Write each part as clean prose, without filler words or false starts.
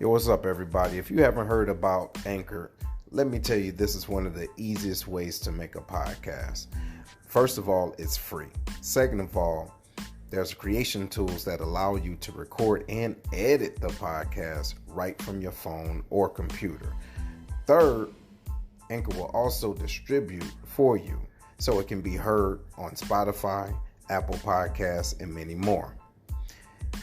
Yo, what's up, everybody? If you haven't heard about Anchor, let me tell you, this is one of the easiest ways to make a podcast. First of all, it's free. Second of all, there's creation tools that allow you to record and edit the podcast right from your phone or computer. Third, Anchor will also distribute for you so it can be heard on Spotify, Apple Podcasts, and many more.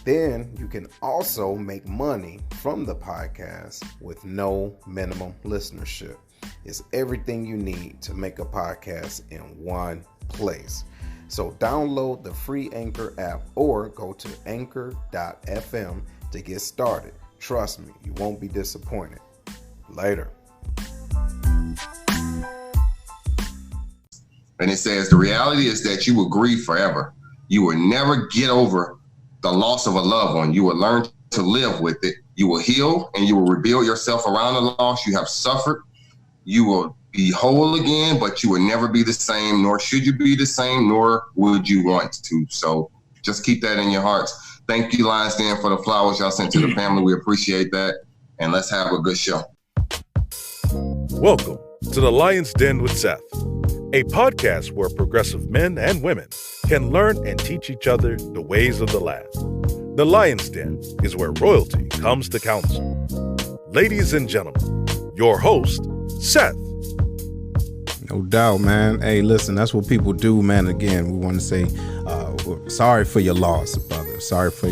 Then you can also make money from the podcast with no minimum listenership. It's everything you need to make a podcast in one place. So download the free Anchor app or go to anchor.fm to get started. Trust me, you won't be disappointed. Later. And it says the reality is that you will grieve forever. You will never get over the loss of a loved one. You will learn to live with it. You will heal and you will rebuild yourself around the loss you have suffered. You will be whole again, but you will never be the same, nor should you be the same, nor would you want to. So just keep that in your hearts. Thank you, Lions Den, for the flowers y'all sent to the family. We appreciate that. And let's have a good show. Welcome to the Lion's Den with Seth, a podcast where progressive men and women can learn and teach each other the ways of the land. The Lion's Den is where royalty comes to council. Ladies and gentlemen, your host, Seth. No doubt, man. Hey, listen, that's what people do, man. Again, we want to say sorry for your loss, brother. Sorry for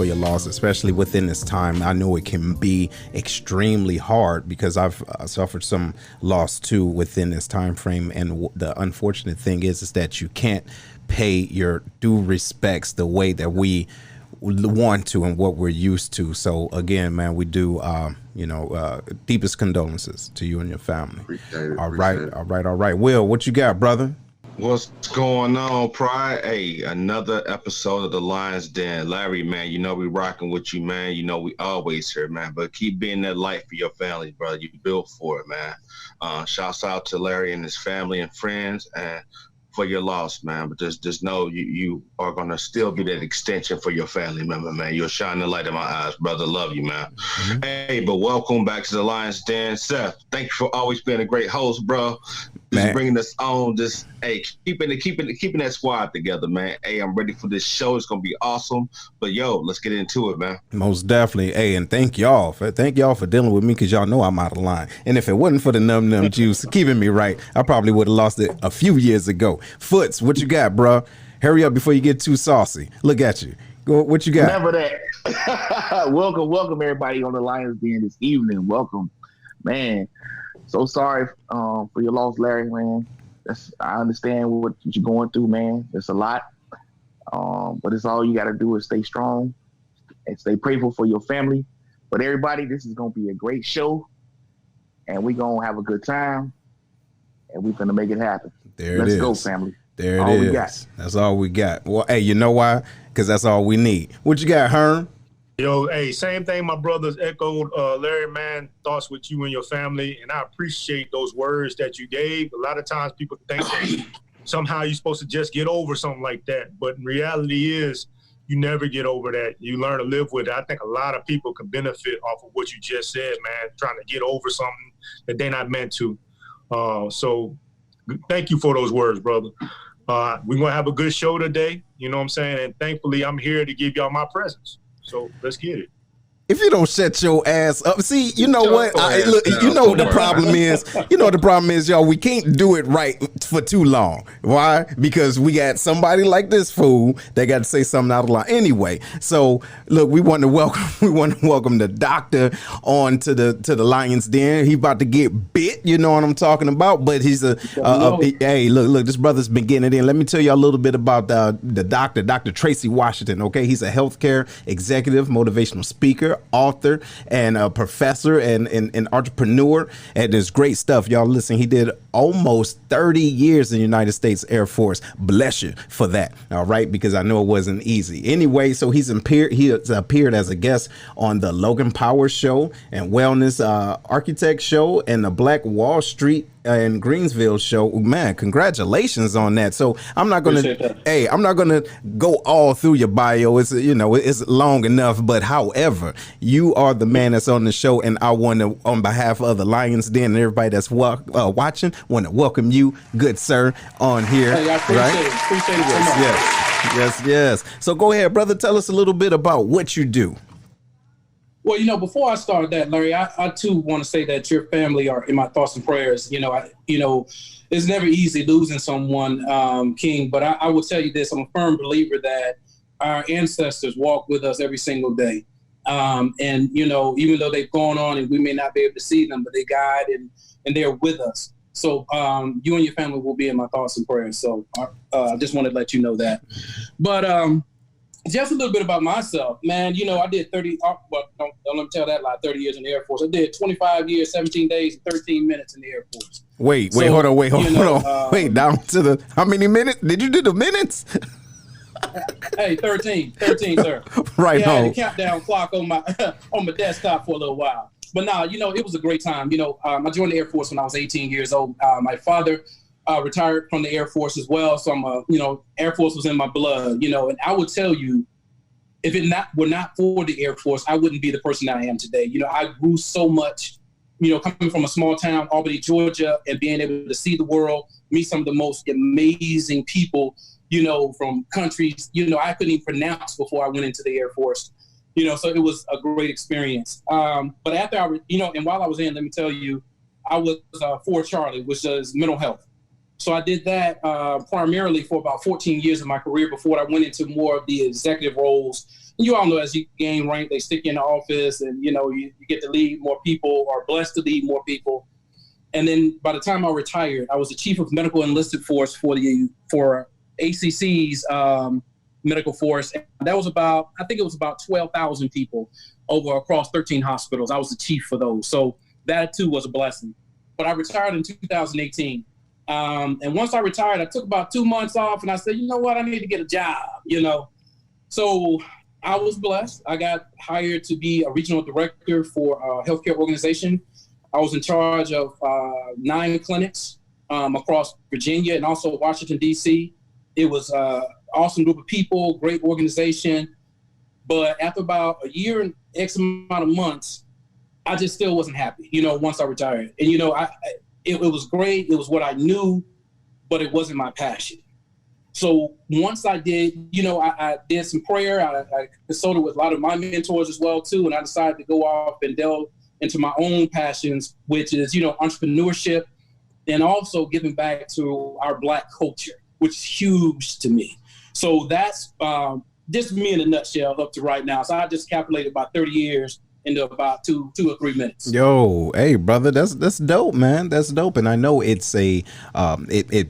your loss, especially within this time. I know it can be extremely hard because I've suffered some loss too within this time frame. And the unfortunate thing is that you can't pay your due respects the way that we want to and what we're used to. So again, man, we do deepest condolences to you and your family. Appreciate it. All right. Will, what you got, brother? What's going on, Pride? Hey, another episode of the Lion's Den. Larry, man, you know we rocking with you, man. You know we always here, man. But keep being that light for your family, brother. You built for it, man. Shouts out to Larry and his family and friends, and for your loss, man. But just know you are gonna still be that extension for your family member, man. You're shining the light in my eyes, brother. Love you, man. Mm-hmm. Hey, but welcome back to the Lion's Den, Seth. Thank you for always being a great host, bro. Just bringing us on, just keeping that squad together, man. Hey, I'm ready for this show. It's gonna be awesome. But yo, let's get into it, man. Most definitely. Hey, and thank y'all for dealing with me, because y'all know I'm out of line. And if it wasn't for the num juice keeping me right, I probably would have lost it a few years ago. Foots, what you got, bro? Hurry up before you get too saucy. Look at you. Go. What you got? Remember that. welcome everybody on the Lions Den this evening. Welcome, man. So sorry for your loss, Larry, man. I understand what you're going through, man. It's a lot. But it's all you got to do is stay strong and stay prayerful for your family. But everybody, this is going to be a great show, and we're going to have a good time, and we're going to make it happen. Let's go, family. There it is. That's all we got. Well, hey, you know why? Because that's all we need. What you got, Herm? Yo, hey, same thing my brothers echoed. Larry, man, thoughts with you and your family, and I appreciate those words that you gave. A lot of times people think that somehow you're supposed to just get over something like that, but in reality is you never get over that. You learn to live with it. I think a lot of people can benefit off of what you just said, man, trying to get over something that they're not meant to. So thank you for those words, brother. We're going to have a good show today, you know what I'm saying? And thankfully, I'm here to give y'all my presence. So let's get it. If you don't shut your ass up, see, you know what? You know what the problem is? You know what the problem is, y'all? We can't do it right for too long. Why? Because we got somebody like this fool that got to say something out of line. Anyway, so look, we want to welcome the doctor on to the Lion's Den. He about to get bit, you know what I'm talking about? But he's hey, look, this brother's been getting it in. Let me tell you a little bit about the doctor, Dr. Tracy Washington. Okay, he's a healthcare executive, motivational speaker, author, and a professor and entrepreneur, and there's great stuff. Y'all listen, he did almost 30 years in the United States Air Force. Bless you for that. All right, because I know it wasn't easy. Anyway, so he has appeared as a guest on the Logan Powers Show and Wellness Architect Show and the Black Wall Street in Greensville show. Man, congratulations on that. So I'm not gonna, I'm not gonna go all through your bio. It's it's long enough. But however, you are the man that's on the show, and I want to, on behalf of the Lions Den and everybody that's watching, want to welcome you, good sir, on here. Hey, I appreciate it. Appreciate it so much. Yes. So go ahead, brother. Tell us a little bit about what you do. Well, before I start that, Larry, I too want to say that your family are in my thoughts and prayers. It's never easy losing someone, King, but I will tell you this. I'm a firm believer that our ancestors walk with us every single day. And even though they've gone on and we may not be able to see them, but they guide and they're with us. So you and your family will be in my thoughts and prayers. So I just wanted to let you know that. But just a little bit about myself, man. I did 30, don't let me tell that lie, 30 years in the Air Force. I did 25 years, 17 days, and 13 minutes in the Air Force. Wait, hold on. Wait, down to the, how many minutes? Did you do the minutes? Hey, 13, sir. Right. Yeah, I had a countdown clock on my desktop for a little while. But it was a great time. I joined the Air Force when I was 18 years old. My father retired from the Air Force as well. So Air Force was in my blood, and I would tell you, if it were not for the Air Force, I wouldn't be the person I am today. I grew so much, coming from a small town, Albany, Georgia, and being able to see the world, meet some of the most amazing people, from countries, I couldn't even pronounce before I went into the Air Force, so it was a great experience. But after and while I was in, let me tell you, I was for Charlie, which is mental health. So I did that primarily for about 14 years of my career before I went into more of the executive roles. And you all know, as you gain rank, they stick you in the office and, you get to lead more people, or blessed to lead more people. And then by the time I retired, I was the chief of medical enlisted force for ACC's medical force. And that was about 12,000 people across 13 hospitals. I was the chief for those. So that too was a blessing. But I retired in 2018. And once I retired, I took about 2 months off and I said, you know what, I need to get a job, So I was blessed. I got hired to be a regional director for a healthcare organization. I was in charge of 9 clinics across Virginia and also Washington, D.C. It was an awesome group of people, great organization. But after about a year and X amount of months, I just still wasn't happy, once I retired. And, it was great. It was what I knew, but it wasn't my passion. So once I did, I did some prayer. I consulted with a lot of my mentors as well, too. And I decided to go off and delve into my own passions, which is, entrepreneurship and also giving back to our Black culture, which is huge to me. So that's just me in a nutshell up to right now. So I just calculated about 30 years into about two or 3 minutes. Yo, hey brother, that's dope, man. That's dope. And I know it's it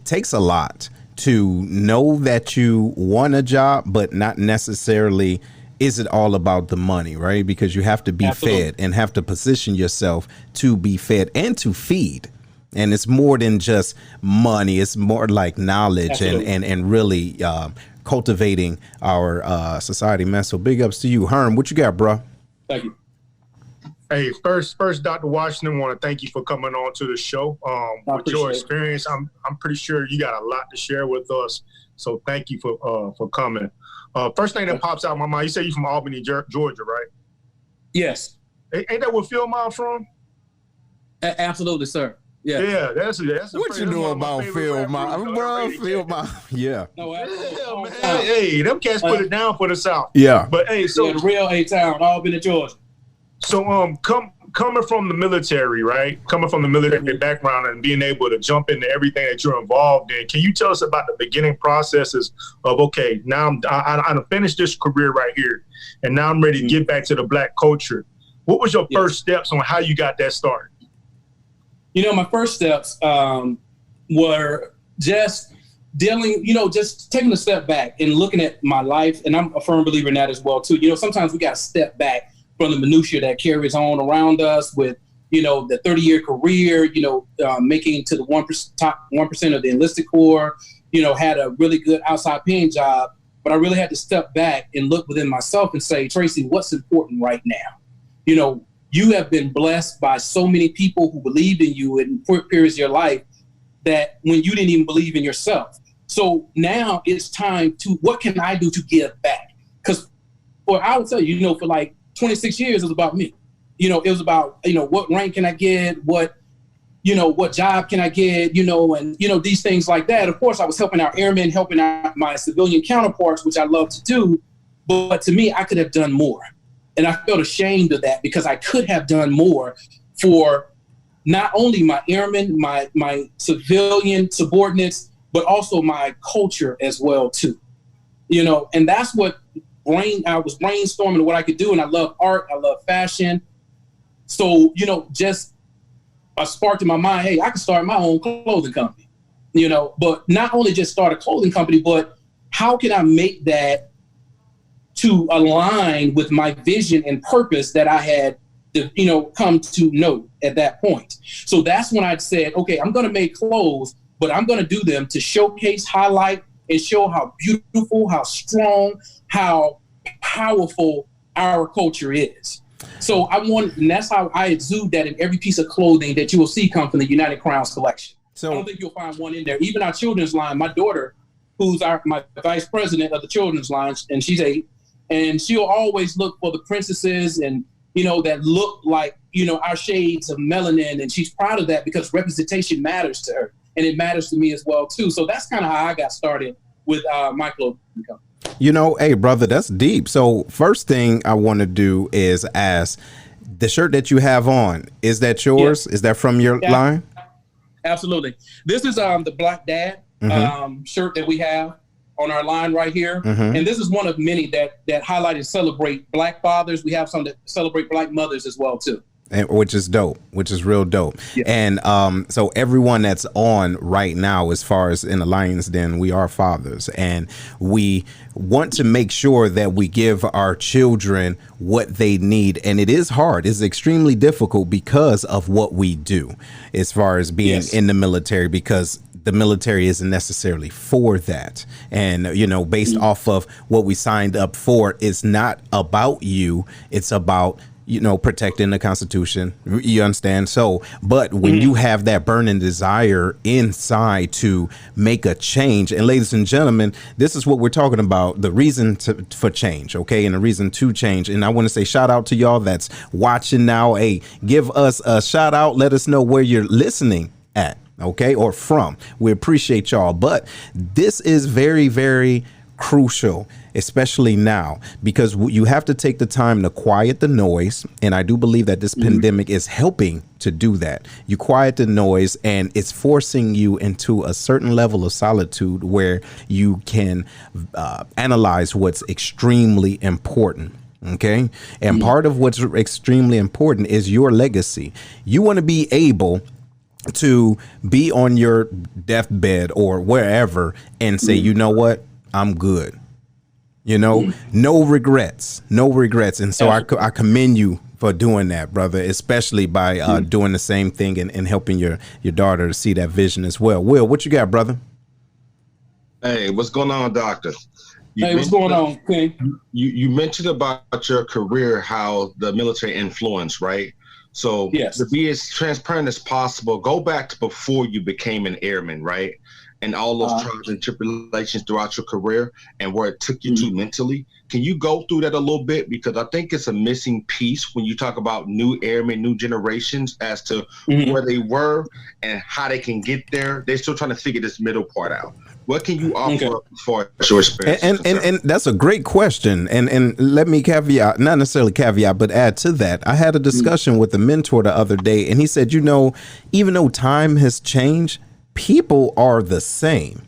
takes a lot to know that you want a job, but not necessarily is it all about the money, right? Because you have to be fed and have to position yourself to be fed and to feed. And it's more than just money. It's more like knowledge and really cultivating our society, man. So big ups to you. Herm, what you got, bro? Thank you. Hey, first, Dr. Washington, want to thank you for coming on to the show. With your experience, I'm pretty sure you got a lot to share with us. So thank you for coming. First thing that pops out of my mind, you say you're from Albany, Georgia, right? Yes. Ain't that where Phil Miles from? Absolutely, sir. Yeah. Yeah, that's what you know about Phil Miles, bro? Phil Miles, yeah. No, man. Hey, them cats put it down for the South. Yeah. But hey, so the real A-Town, Albany, Georgia. So coming from the military, right? Coming from the military background and being able to jump into everything that you're involved in, can you tell us about the beginning processes of, okay, now I finished this career right here, and now I'm ready to get back to the Black culture. What was your first steps on how you got that started? My first steps were just dealing, just taking a step back and looking at my life. And I'm a firm believer in that as well, too. Sometimes we got to step back from the minutia that carries on around us with, the 30-year career, making to the top 1% of the enlisted corps, had a really good outside paying job. But I really had to step back and look within myself and say, Tracy, what's important right now? you have been blessed by so many people who believed in you in periods of your life that when you didn't even believe in yourself. So now it's time to, what can I do to give back? Because I would tell you, for like 26 years, it was about me. It was about, what rank can I get? What job can I get? And these things like that. Of course, I was helping our airmen, helping out my civilian counterparts, which I love to do. But to me, I could have done more. And I felt ashamed of that because I could have done more for not only my airmen, my civilian subordinates, but also my culture as well, too. And that's what I was brainstorming what I could do. And I love art. I love fashion. So, just a spark in my mind, hey, I can start my own clothing company, but not only just start a clothing company, but how can I make that to align with my vision and purpose that I had, come to know at that point. So that's when I said, okay, I'm going to make clothes, but I'm going to do them to showcase, highlight, and show how beautiful, how strong, how powerful our culture is. So and that's how I exude that in every piece of clothing that you will see come from the United Crowns collection. So I don't think you'll find one in there. Even our children's line, my daughter, who's my vice president of the children's line, and she's 8, and she'll always look for the princesses and, that look like, our shades of melanin. And she's proud of that because representation matters to her. And it matters to me as well, too. So that's kind of how I got started with my clothing company. Hey, brother, that's deep. So first thing I want to do is ask, the shirt that you have on, is that yours? Yeah. Is that from your line? Absolutely. This is the Black Dad shirt that we have on our line right here. And this is one of many that highlight and celebrate Black fathers. We have some that celebrate Black mothers as well, too. And, which is dope, which is real dope. Yeah. And so everyone that's on right now, as far as in the Lions Den, we are fathers, and we want to make sure that we give our children what they need. And it is hard. It's extremely difficult because of what we do as far as being in the military, because the military isn't necessarily for that. And, based off of what we signed up for, it's not about you. It's about protecting the Constitution. You understand? So, but when you have that burning desire inside to make a change, and ladies and gentlemen, this is what we're talking about, the reason for change, okay? And the reason to change. And I want to say shout out to y'all that's watching now. Hey, give us a shout out. Let us know where you're listening at, okay? Or from. We appreciate y'all. But this is very, very crucial, especially now, because you have to take the time to quiet the noise. And I do believe that this pandemic is helping to do that. You quiet the noise, and it's forcing you into a certain level of solitude where you can analyze what's extremely important. OK, and part of what's extremely important is your legacy. You want to be able to be on your deathbed or wherever and say, you know what? I'm good. No regrets, no regrets. And so I commend you for doing that, brother, especially by doing the same thing and helping your daughter to see that vision as well. Will, what you got, brother? Hey, what's going on, doctor? What's going on, King? You mentioned about your career, how the military influenced, right? So to be as transparent as possible, go back to before you became an airman, right? And all those trials and tribulations throughout your career and where it took you to mentally. Can you go through that a little bit? Because I think it's a missing piece when you talk about new airmen, new generations, as to where they were and how they can get there. They're still trying to figure this middle part out. What can you offer for your experience? And that's a great question. And let me caveat, not necessarily caveat, but add to that. I had a discussion with a mentor the other day, and he said, even though time has changed, people are the same.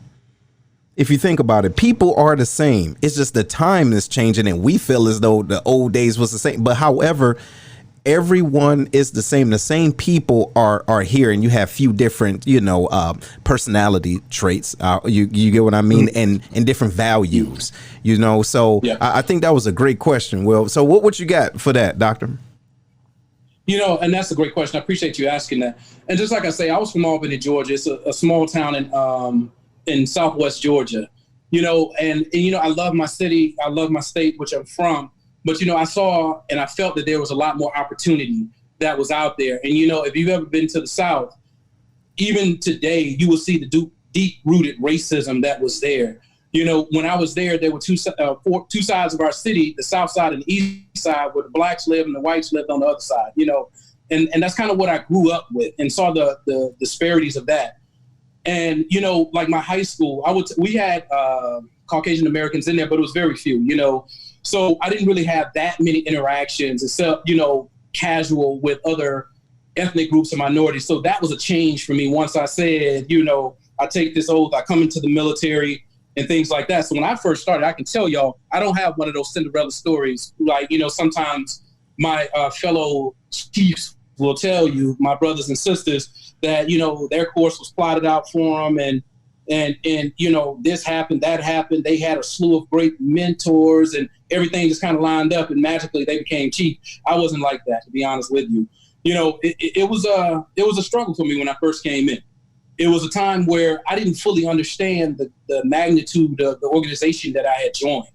If you think about it, people are the same. It's just the time is changing, and we feel as though the old days was the same. But however, everyone is the same. The same people are here, and you have few different, personality traits. You get what I mean, and different values. So I think that was a great question. Well, so what you got for that, Doctor? And that's a great question. I appreciate you asking that. And just like I say, I was from Albany, Georgia. It's a small town in Southwest Georgia, and I love my city. I love my state, which I'm from. But, I saw and I felt that there was a lot more opportunity that was out there. And, if you've ever been to the South, even today, you will see the deep-rooted racism that was there. When I was there were two sides of our city, the South side and the East side, where the blacks lived and the whites lived on the other side, and that's kind of what I grew up with and saw the disparities of that. And, like my high school, we had Caucasian Americans in there, but it was very few, So I didn't really have that many interactions except, casual with other ethnic groups and minorities. So that was a change for me once I said, I take this oath, I come into the military and things like that. So when I first started, I can tell y'all, I don't have one of those Cinderella stories. Like, sometimes my fellow chiefs will tell you, my brothers and sisters, that, their course was plotted out for them and this happened, that happened. They had a slew of great mentors and everything just kind of lined up and magically they became chief. I wasn't like that, to be honest with you. It was a struggle for me when I first came in. It was a time where I didn't fully understand the magnitude of the organization that I had joined.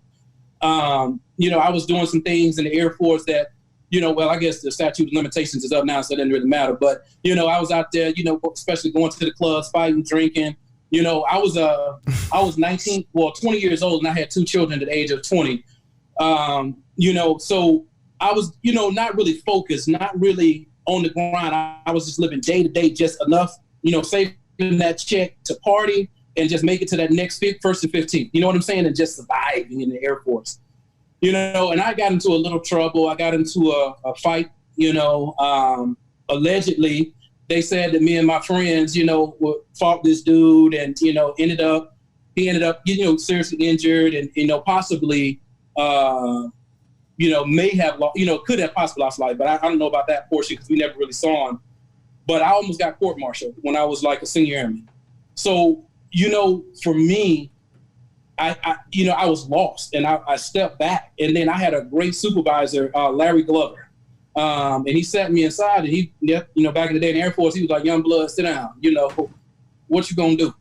I was doing some things in the Air Force that, I guess the statute of limitations is up now, so it doesn't really matter. But, I was out there, especially going to the clubs, fighting, drinking. I was 20 years old and I had 2 children at the age of 20. So I was, not really focused, not really on the grind. I was just living day to day, just enough, saving that check to party and just make it to that next first and 15th. You know what I'm saying? And just surviving in the Air Force, and I got into a little trouble. I got into a fight, allegedly. They said that me and my friends, fought this dude and, he ended up, seriously injured and, possibly, may have, could have possibly lost life, but I don't know about that portion because we never really saw him. But I almost got court-martialed when I was like a senior airman. So, for me, I was lost and I stepped back. And then I had a great supervisor, Larry Glover. And he sat me inside and he, back in the day in the Air Force, he was like, young blood, sit down. What you gonna do?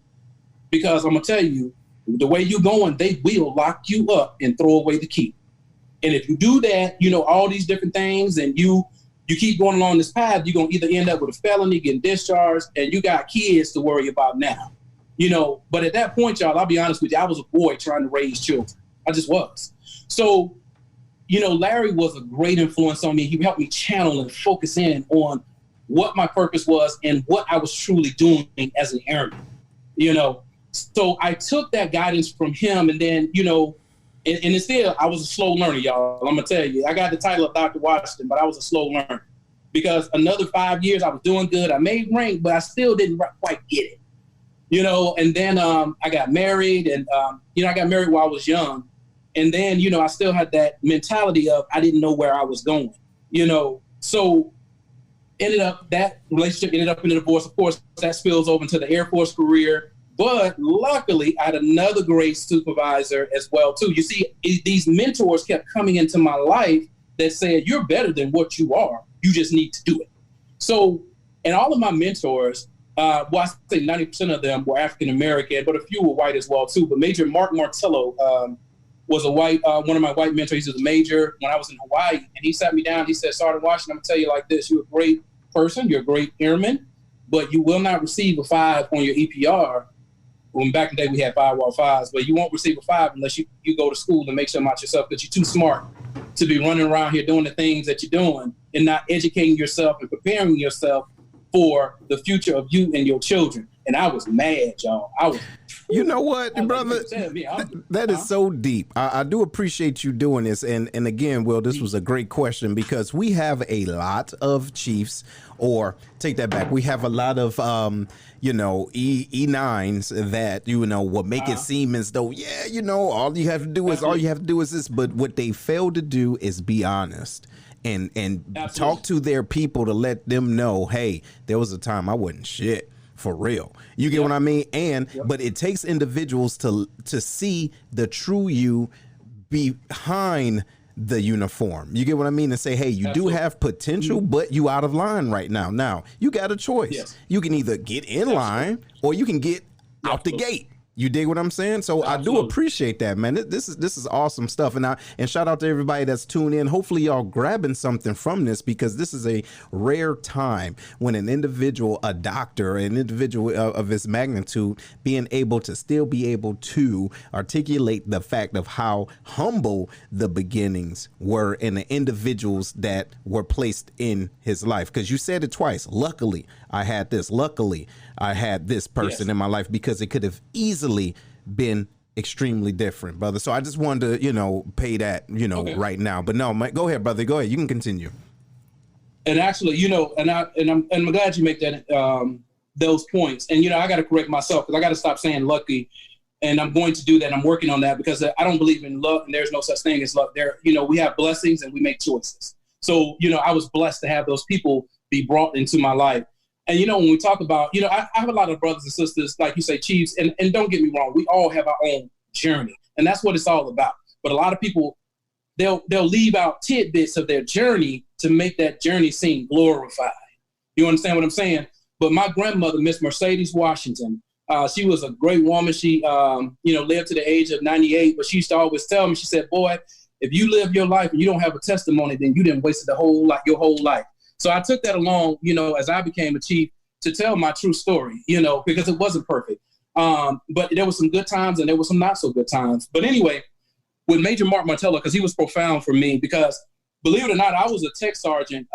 Because I'm gonna tell you, the way you going, they will lock you up and throw away the key. And if you do that, all these different things and you keep going along this path, you're gonna either end up with a felony, getting discharged, and you got kids to worry about now. But at that point, y'all, I'll be honest with you, I was a boy trying to raise children. I just was. So, Larry was a great influence on me. He helped me channel and focus in on what my purpose was and what I was truly doing as an airman, So I took that guidance from him and then, and instead I was a slow learner, y'all. I'm going to tell you, I got the title of Dr. Washington, but I was a slow learner because another 5 years I was doing good. I made rank, but I still didn't quite get it, and then I got married and, I got married while I was young. And then, I still had that mentality of I didn't know where I was going, So that relationship ended up in a divorce. Of course, that spills over into the Air Force career. But luckily, I had another great supervisor as well, too. You see, these mentors kept coming into my life that said, you're better than what you are. You just need to do it. So, and all of my mentors, I say 90% of them were African-American, but a few were white as well, too. But Major Mark Martello was a white, one of my white mentors. He was a major when I was in Hawaii. And he sat me down. He said, Sergeant Washington, I'm going to tell you like this. You're a great person. You're a great airman, but you will not receive a 5 on your EPR. When back in the day we had 5-5s, but you won't receive a 5 unless you go to school and make something out yourself because you're too smart to be running around here doing the things that you're doing and not educating yourself and preparing yourself for the future of you and your children. And I was mad, y'all. You know what, brother? That is so deep. I do appreciate you doing this. And again, Will, this was a great question because we have a lot of chiefs, or take that back. We have a lot of, E9s that, will make it seem as though, all you have to do is this. But what they fail to do is be honest and Absolutely. Talk to their people to let them know, hey, there was a time I wasn't shit. For real. You get what I mean? And but it takes individuals to see the true you behind the uniform. You get what I mean? And say, hey, you do have potential, but you out of line right now. Now, you got a choice. Yes. You can either get in line or you can get out the gate. You dig what I'm saying? So Absolutely. I do appreciate that, man. This is awesome stuff. And shout out to everybody that's tuned in. Hopefully y'all grabbing something from this, because this is a rare time when an individual, a doctor, an individual of this magnitude, being able to still be able to articulate the fact of how humble the beginnings were and the individuals that were placed in his life. Because you said it twice. Luckily, I had this. Luckily, I had this person in my life, because it could have easily been extremely different, brother. So I just wanted to, pay that, right now. But no, go ahead, brother. Go ahead. You can continue. And actually, I'm glad you make that those points. And I got to correct myself, because I got to stop saying lucky, and I'm going to do that. I'm working on that, because I don't believe in luck, and there's no such thing as luck. There, we have blessings and we make choices. So I was blessed to have those people be brought into my life. And, when we talk about, I have a lot of brothers and sisters, like you say, chiefs, and don't get me wrong, we all have our own journey, and that's what it's all about. But a lot of people, they'll leave out tidbits of their journey to make that journey seem glorified. You understand what I'm saying? But my grandmother, Miss Mercedes Washington, she was a great woman. She, lived to the age of 98, but she used to always tell me, she said, boy, if you live your life and you don't have a testimony, then you didn't waste your whole life. So I took that along, as I became a chief, to tell my true story, because it wasn't perfect. But there were some good times and there were some not so good times. But anyway, with Major Mark Martello, because he was profound for me, because believe it or not, I was a tech sergeant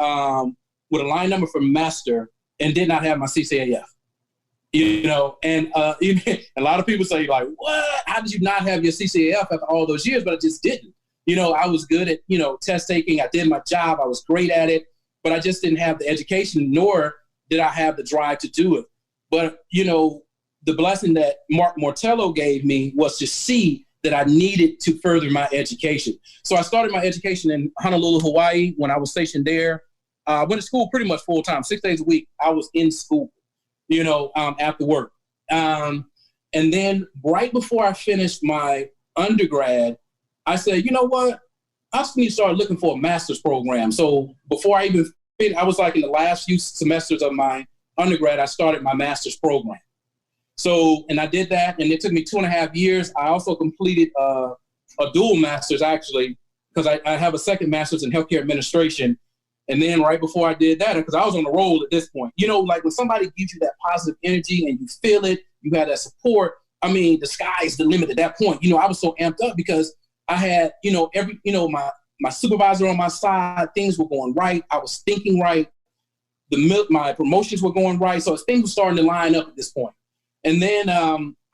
with a line number for master and did not have my CCAF. And a lot of people say, like, what? How did you not have your CCAF after all those years? But I just didn't. I was good at, test taking. I did my job. I was great at it. But I just didn't have the education, nor did I have the drive to do it. But, the blessing that Mark Martello gave me was to see that I needed to further my education. So I started my education in Honolulu, Hawaii, when I was stationed there. I went to school pretty much full time, 6 days a week. I was in school, after work. And then right before I finished my undergrad, I said, you know what? I just need to start looking for a master's program. So before I even finished, I was like in the last few semesters of my undergrad, I started my master's program. So, and I did that, and it took me 2.5 years. I also completed a dual master's, actually, because I have a second master's in healthcare administration. And then right before I did that, because I was on the roll at this point, like when somebody gives you that positive energy and you feel it, you have that support. I mean, the sky's the limit at that point. I was so amped up because I had, my supervisor on my side, things were going right. I was thinking right. My promotions were going right. So things were starting to line up at this point. And then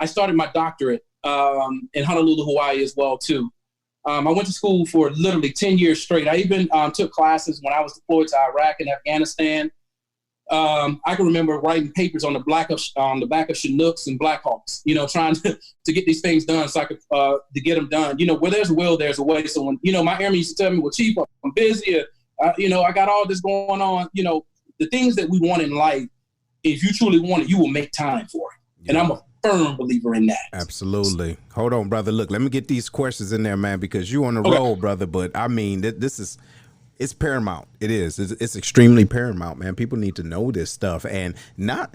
I started my doctorate in Honolulu, Hawaii as well, too. I went to school for literally 10 years straight. I even took classes when I was deployed to Iraq and Afghanistan. I can remember writing papers on the back of Chinooks and Blackhawks, trying to get these things done so I could to get them done. Where there's a will, there's a way. So when, my airmen used to tell me, well, Chief, I'm busy. I got all this going on. The things that we want in life, if you truly want it, you will make time for it. And I'm a firm believer in that. Absolutely. Hold on, brother. Look, let me get these questions in there, man, because you on the roll, brother. But I mean, it's paramount. It is. It's extremely paramount, man. People need to know this stuff and not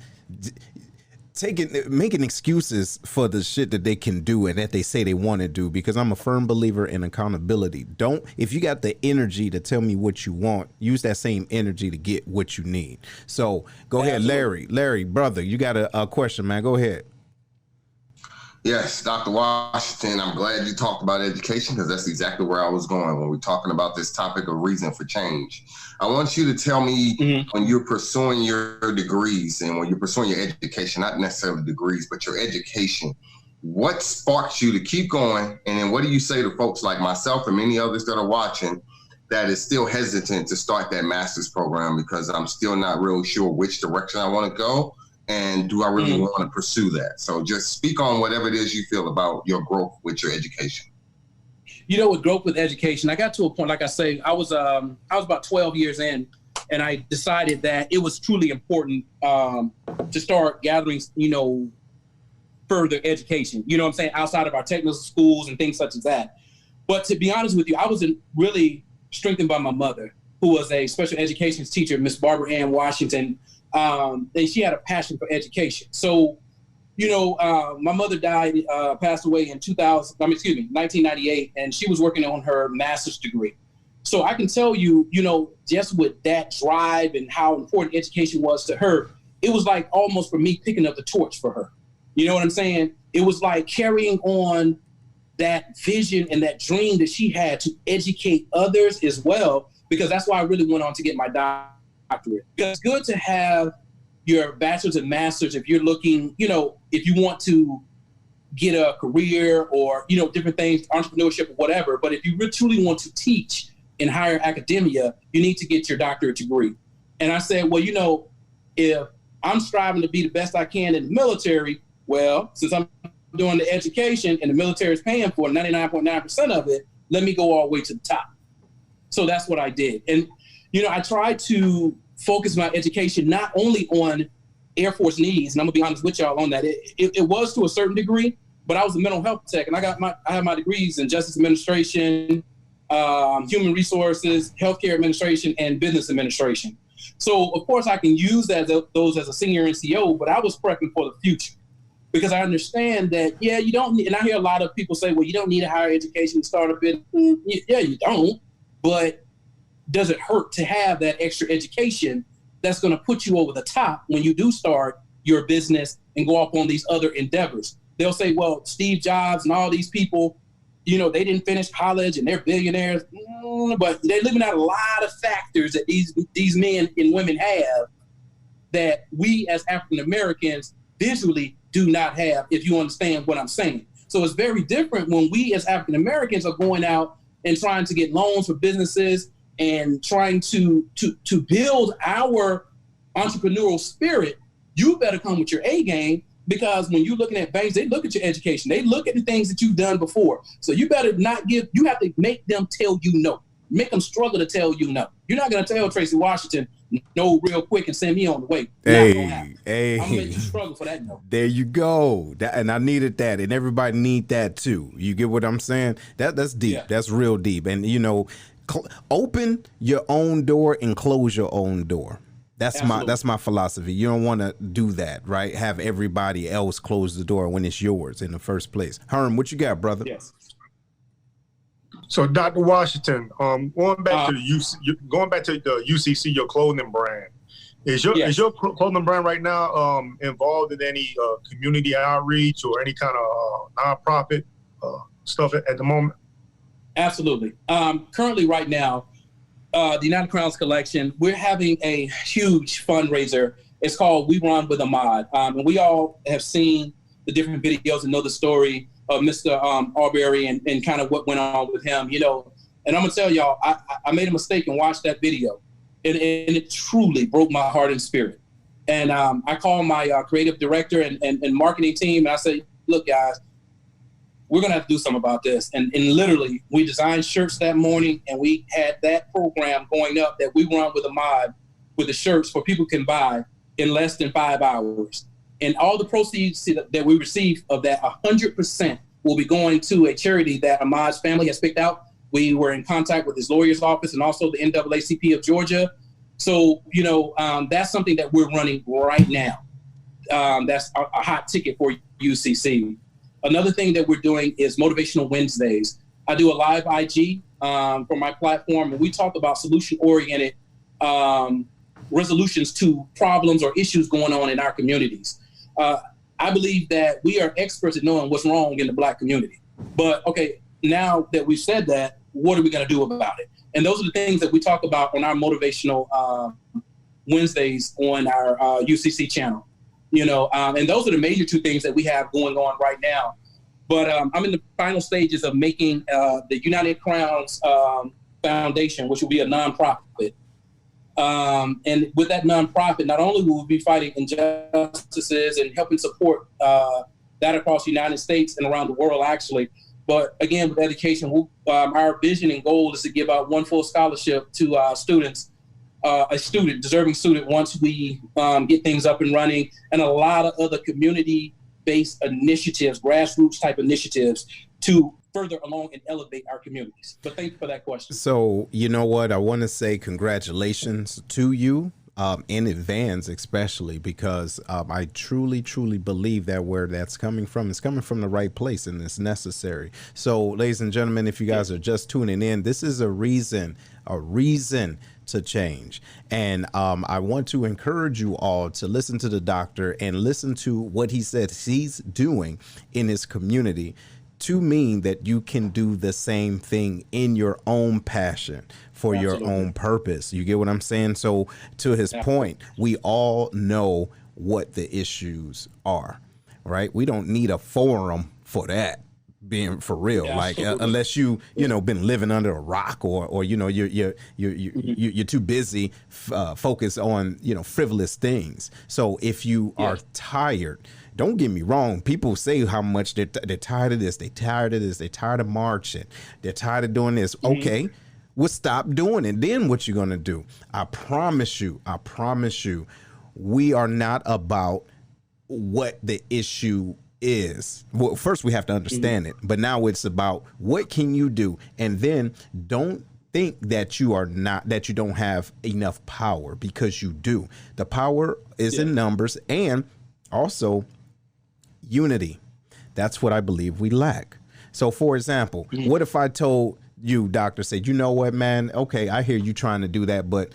making excuses for the shit that they can do and that they say they want to do, because I'm a firm believer in accountability. If you got the energy to tell me what you want, use that same energy to get what you need. So go ahead, Larry, brother, you got a question, man. Go ahead. Yes, Dr. Washington, I'm glad you talked about education, because that's exactly where I was going when we're talking about this topic of reason for change. I want you to tell me when you're pursuing your degrees and when you're pursuing your education, not necessarily degrees, but your education, what sparks you to keep going? And then what do you say to folks like myself and many others that are watching that is still hesitant to start that master's program because I'm still not really sure which direction I want to go? And do I really want to pursue that? So just speak on whatever it is you feel about your growth with your education. With growth with education, I got to a point, like I say, I was about 12 years in, and I decided that it was truly important to start gathering, further education, what I'm saying, outside of our technical schools and things such as that. But to be honest with you, I wasn't really strengthened by my mother, who was a special education teacher, Miss Barbara Ann Washington. And she had a passion for education. So, My mother died, passed away in 1998, and she was working on her master's degree. So I can tell you, just with that drive and how important education was to her, it was like almost for me picking up the torch for her. You know what I'm saying? It was like carrying on that vision and that dream that she had to educate others as well, because that's why I really went on to get my doctorate. Because it's good to have your bachelor's and master's if you're looking, if you want to get a career or, different things, entrepreneurship or whatever. But if you truly want to teach in higher academia, you need to get your doctorate degree. And I said, well, if I'm striving to be the best I can in the military, well, since I'm doing the education and the military is paying for 99.9% of it, let me go all the way to the top. So that's what I did. And, I tried to focus my education not only on Air Force needs, and I'm gonna be honest with y'all on that. It was to a certain degree, but I was a mental health tech, and I have my degrees in justice administration, human resources, healthcare administration, and business administration. So of course I can use those as a senior NCO, but I was prepping for the future because I understand that, you don't need, and I hear a lot of people say, well, you don't need a higher education to start a business. Yeah, you don't, but does it hurt to have that extra education that's going to put you over the top when you do start your business and go off on these other endeavors? They'll say, well, Steve Jobs and all these people, they didn't finish college and they're billionaires, but they're living out a lot of factors that these men and women have that we as African Americans visually do not have, if you understand what I'm saying. So it's very different when we as African Americans are going out and trying to get loans for businesses and trying to build our entrepreneurial spirit. You better come with your A game, because when you're looking at banks, they look at your education. They look at the things that you've done before. So you better you have to make them tell you no. Make them struggle to tell you no. You're not going to tell Tracy Washington no real quick and send me on the way. Hey. I'm going to make you struggle for that no. There you go. And I needed that, and everybody need that too. You get what I'm saying? That's deep. Yeah. That's real deep. And, open your own door and close your own door. That's my philosophy. You don't want to do that, right? Have everybody else close the door when it's yours in the first place. Herm, what you got, brother? Yes. So, Dr. Washington, going back to the UCC, your clothing brand, is your clothing brand right now involved in any community outreach or any kind of nonprofit stuff at the moment? Absolutely. Currently, right now, the United Crowns Collection, we're having a huge fundraiser. It's called We Run With Ahmad. And we all have seen the different videos and know the story of Mr. Arbery and kind of what went on with him, And I'm going to tell y'all, I made a mistake and watched that video. And it truly broke my heart and spirit. And I called my creative director and marketing team, and I said, look, guys, we're going to have to do something about this. And literally, we designed shirts that morning, and we had that program going up that We Run With Ahmad with the shirts for people can buy in less than 5 hours. And all the proceeds that we receive of that, 100% will be going to a charity that Ahmad's family has picked out. We were in contact with his lawyer's office and also the NAACP of Georgia. So, that's something that we're running right now. That's a hot ticket for UCC. Another thing that we're doing is Motivational Wednesdays. I do a live IG for my platform, and we talk about solution-oriented resolutions to problems or issues going on in our communities. I believe that we are experts at knowing what's wrong in the Black community. But, okay, now that we've said that, what are we going to do about it? And those are the things that we talk about on our Motivational Wednesdays on our UCC channel. And those are the major two things that we have going on right now. But I'm in the final stages of making the United Crowns Foundation, which will be a nonprofit. And with that nonprofit, not only will we be fighting injustices and helping support that across the United States and around the world, actually, but again, with education, our vision and goal is to give out one full scholarship to students. A deserving student, once we get things up and running, and a lot of other community-based initiatives, grassroots type initiatives to further along and elevate our communities. But thank you for that question. So, you know what? I want to say congratulations to you. in advance, especially because I truly, truly believe that where that's coming from is coming from the right place and it's necessary. So, ladies and gentlemen, if you guys are just tuning in, this is a reason to change. And I want to encourage you all to listen to the doctor and listen to what he said he's doing in his community to mean that you can do the same thing in your own passion for your own purpose. You get what I'm saying? So to his point, we all know what the issues are, right? We don't need a forum for that. Being for real, unless you been living under a rock or you're too busy focused on frivolous things. So if you are tired, don't get me wrong. People say how much they're tired of this, they're tired of this, they're tired of marching, they're tired of doing this. Okay, well, stop doing it. Then what you gonna do? I promise you, we are not about what the issue is. Well, first we have to understand it, but now it's about what can you do, and then don't think that you don't have enough power, because you do. The power is in numbers and also unity. That's what I believe we lack. So for example, what if I told you, doctor, said, you know what, man, okay, I hear you trying to do that, but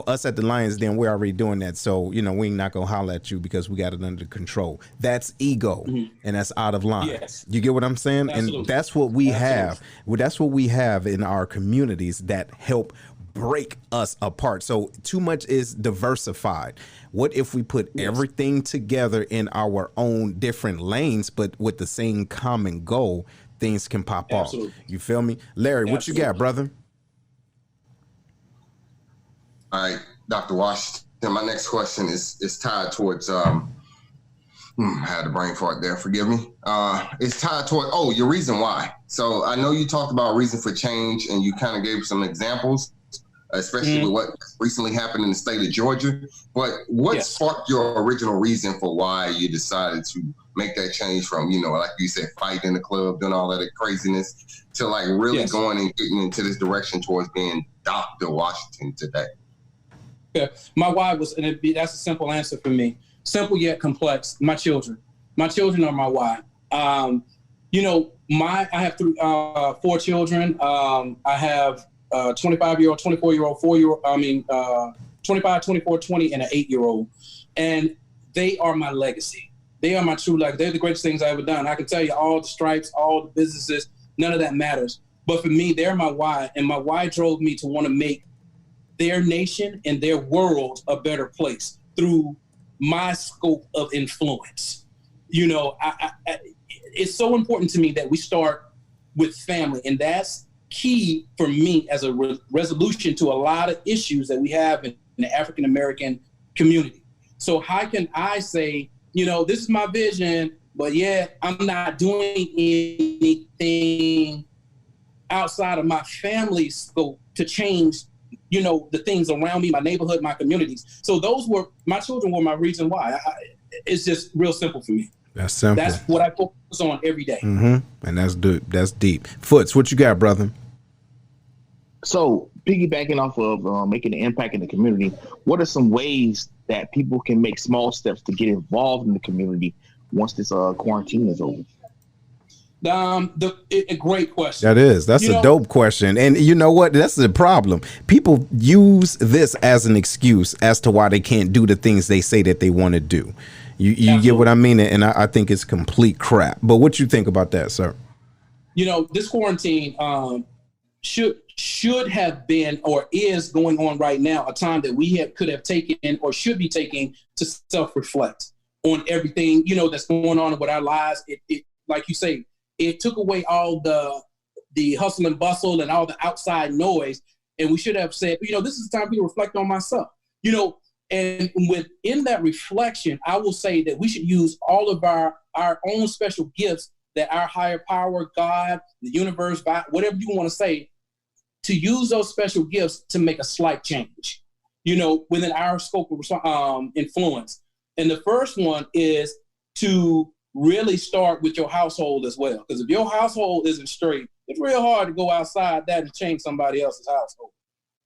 us at the Lions Den, we're already doing that. So, we ain't not going to holler at you because we got it under control. That's ego, and that's out of line. Yes. You get what I'm saying? Absolutely. And that's what we have. Well, that's what we have in our communities that help break us apart. So too much is diversified. What if we put everything together in our own different lanes, but with the same common goal? Things can pop off. You feel me? Larry, what you got, brother? All right, Dr. Washington, my next question is tied towards, I had a brain fart there, forgive me. It's tied toward, your reason why. So I know you talked about reason for change and you kind of gave some examples, especially with what recently happened in the state of Georgia. But what sparked your original reason for why you decided to make that change from, like you said, fighting in the club, doing all that craziness, to like really going and getting into this direction towards being Dr. Washington today? Yeah, my why was, and that's a simple answer for me. Simple yet complex. My children. My children are my why. I have 4 children. I have a 25-year-old, 24-year-old, 25, 24, 20, and an 8-year-old. And they are my legacy. They are my true legacy. They're the greatest things I've ever done. I can tell you all the stripes, all the businesses, none of that matters. But for me, they're my why. And my why drove me to want to make their nation and their world a better place through my scope of influence. It's so important to me that we start with family, and that's key for me as a resolution to a lot of issues that we have in the African American community. So how can I say, this is my vision, but I'm not doing anything outside of my family's scope to change the things around me, my neighborhood, my communities. So my children were my reason why. It's just real simple for me. That's simple. That's what I focus on every day. And that's deep. Foots, what you got, brother? So piggybacking off of making an impact in the community, what are some ways that people can make small steps to get involved in the community once this quarantine is over? A great question. That's a dope question. And you know what? That's the problem. People use this as an excuse as to why they can't do the things they say that they want to do. You get what I mean? And I think it's complete crap. But what you think about that, sir? This quarantine should have been or is going on right now, a time that we could have taken or should be taking to self-reflect on everything, that's going on with our lives. It like you say, it took away all the hustle and bustle and all the outside noise. And we should have said, this is the time to reflect on myself, and within that reflection, I will say that we should use all of our own special gifts that our higher power, God, the universe, whatever you want to say, to use those special gifts to make a slight change, within our scope of influence. And the first one is to really start with your household as well. Because if your household isn't straight, it's real hard to go outside that and change somebody else's household.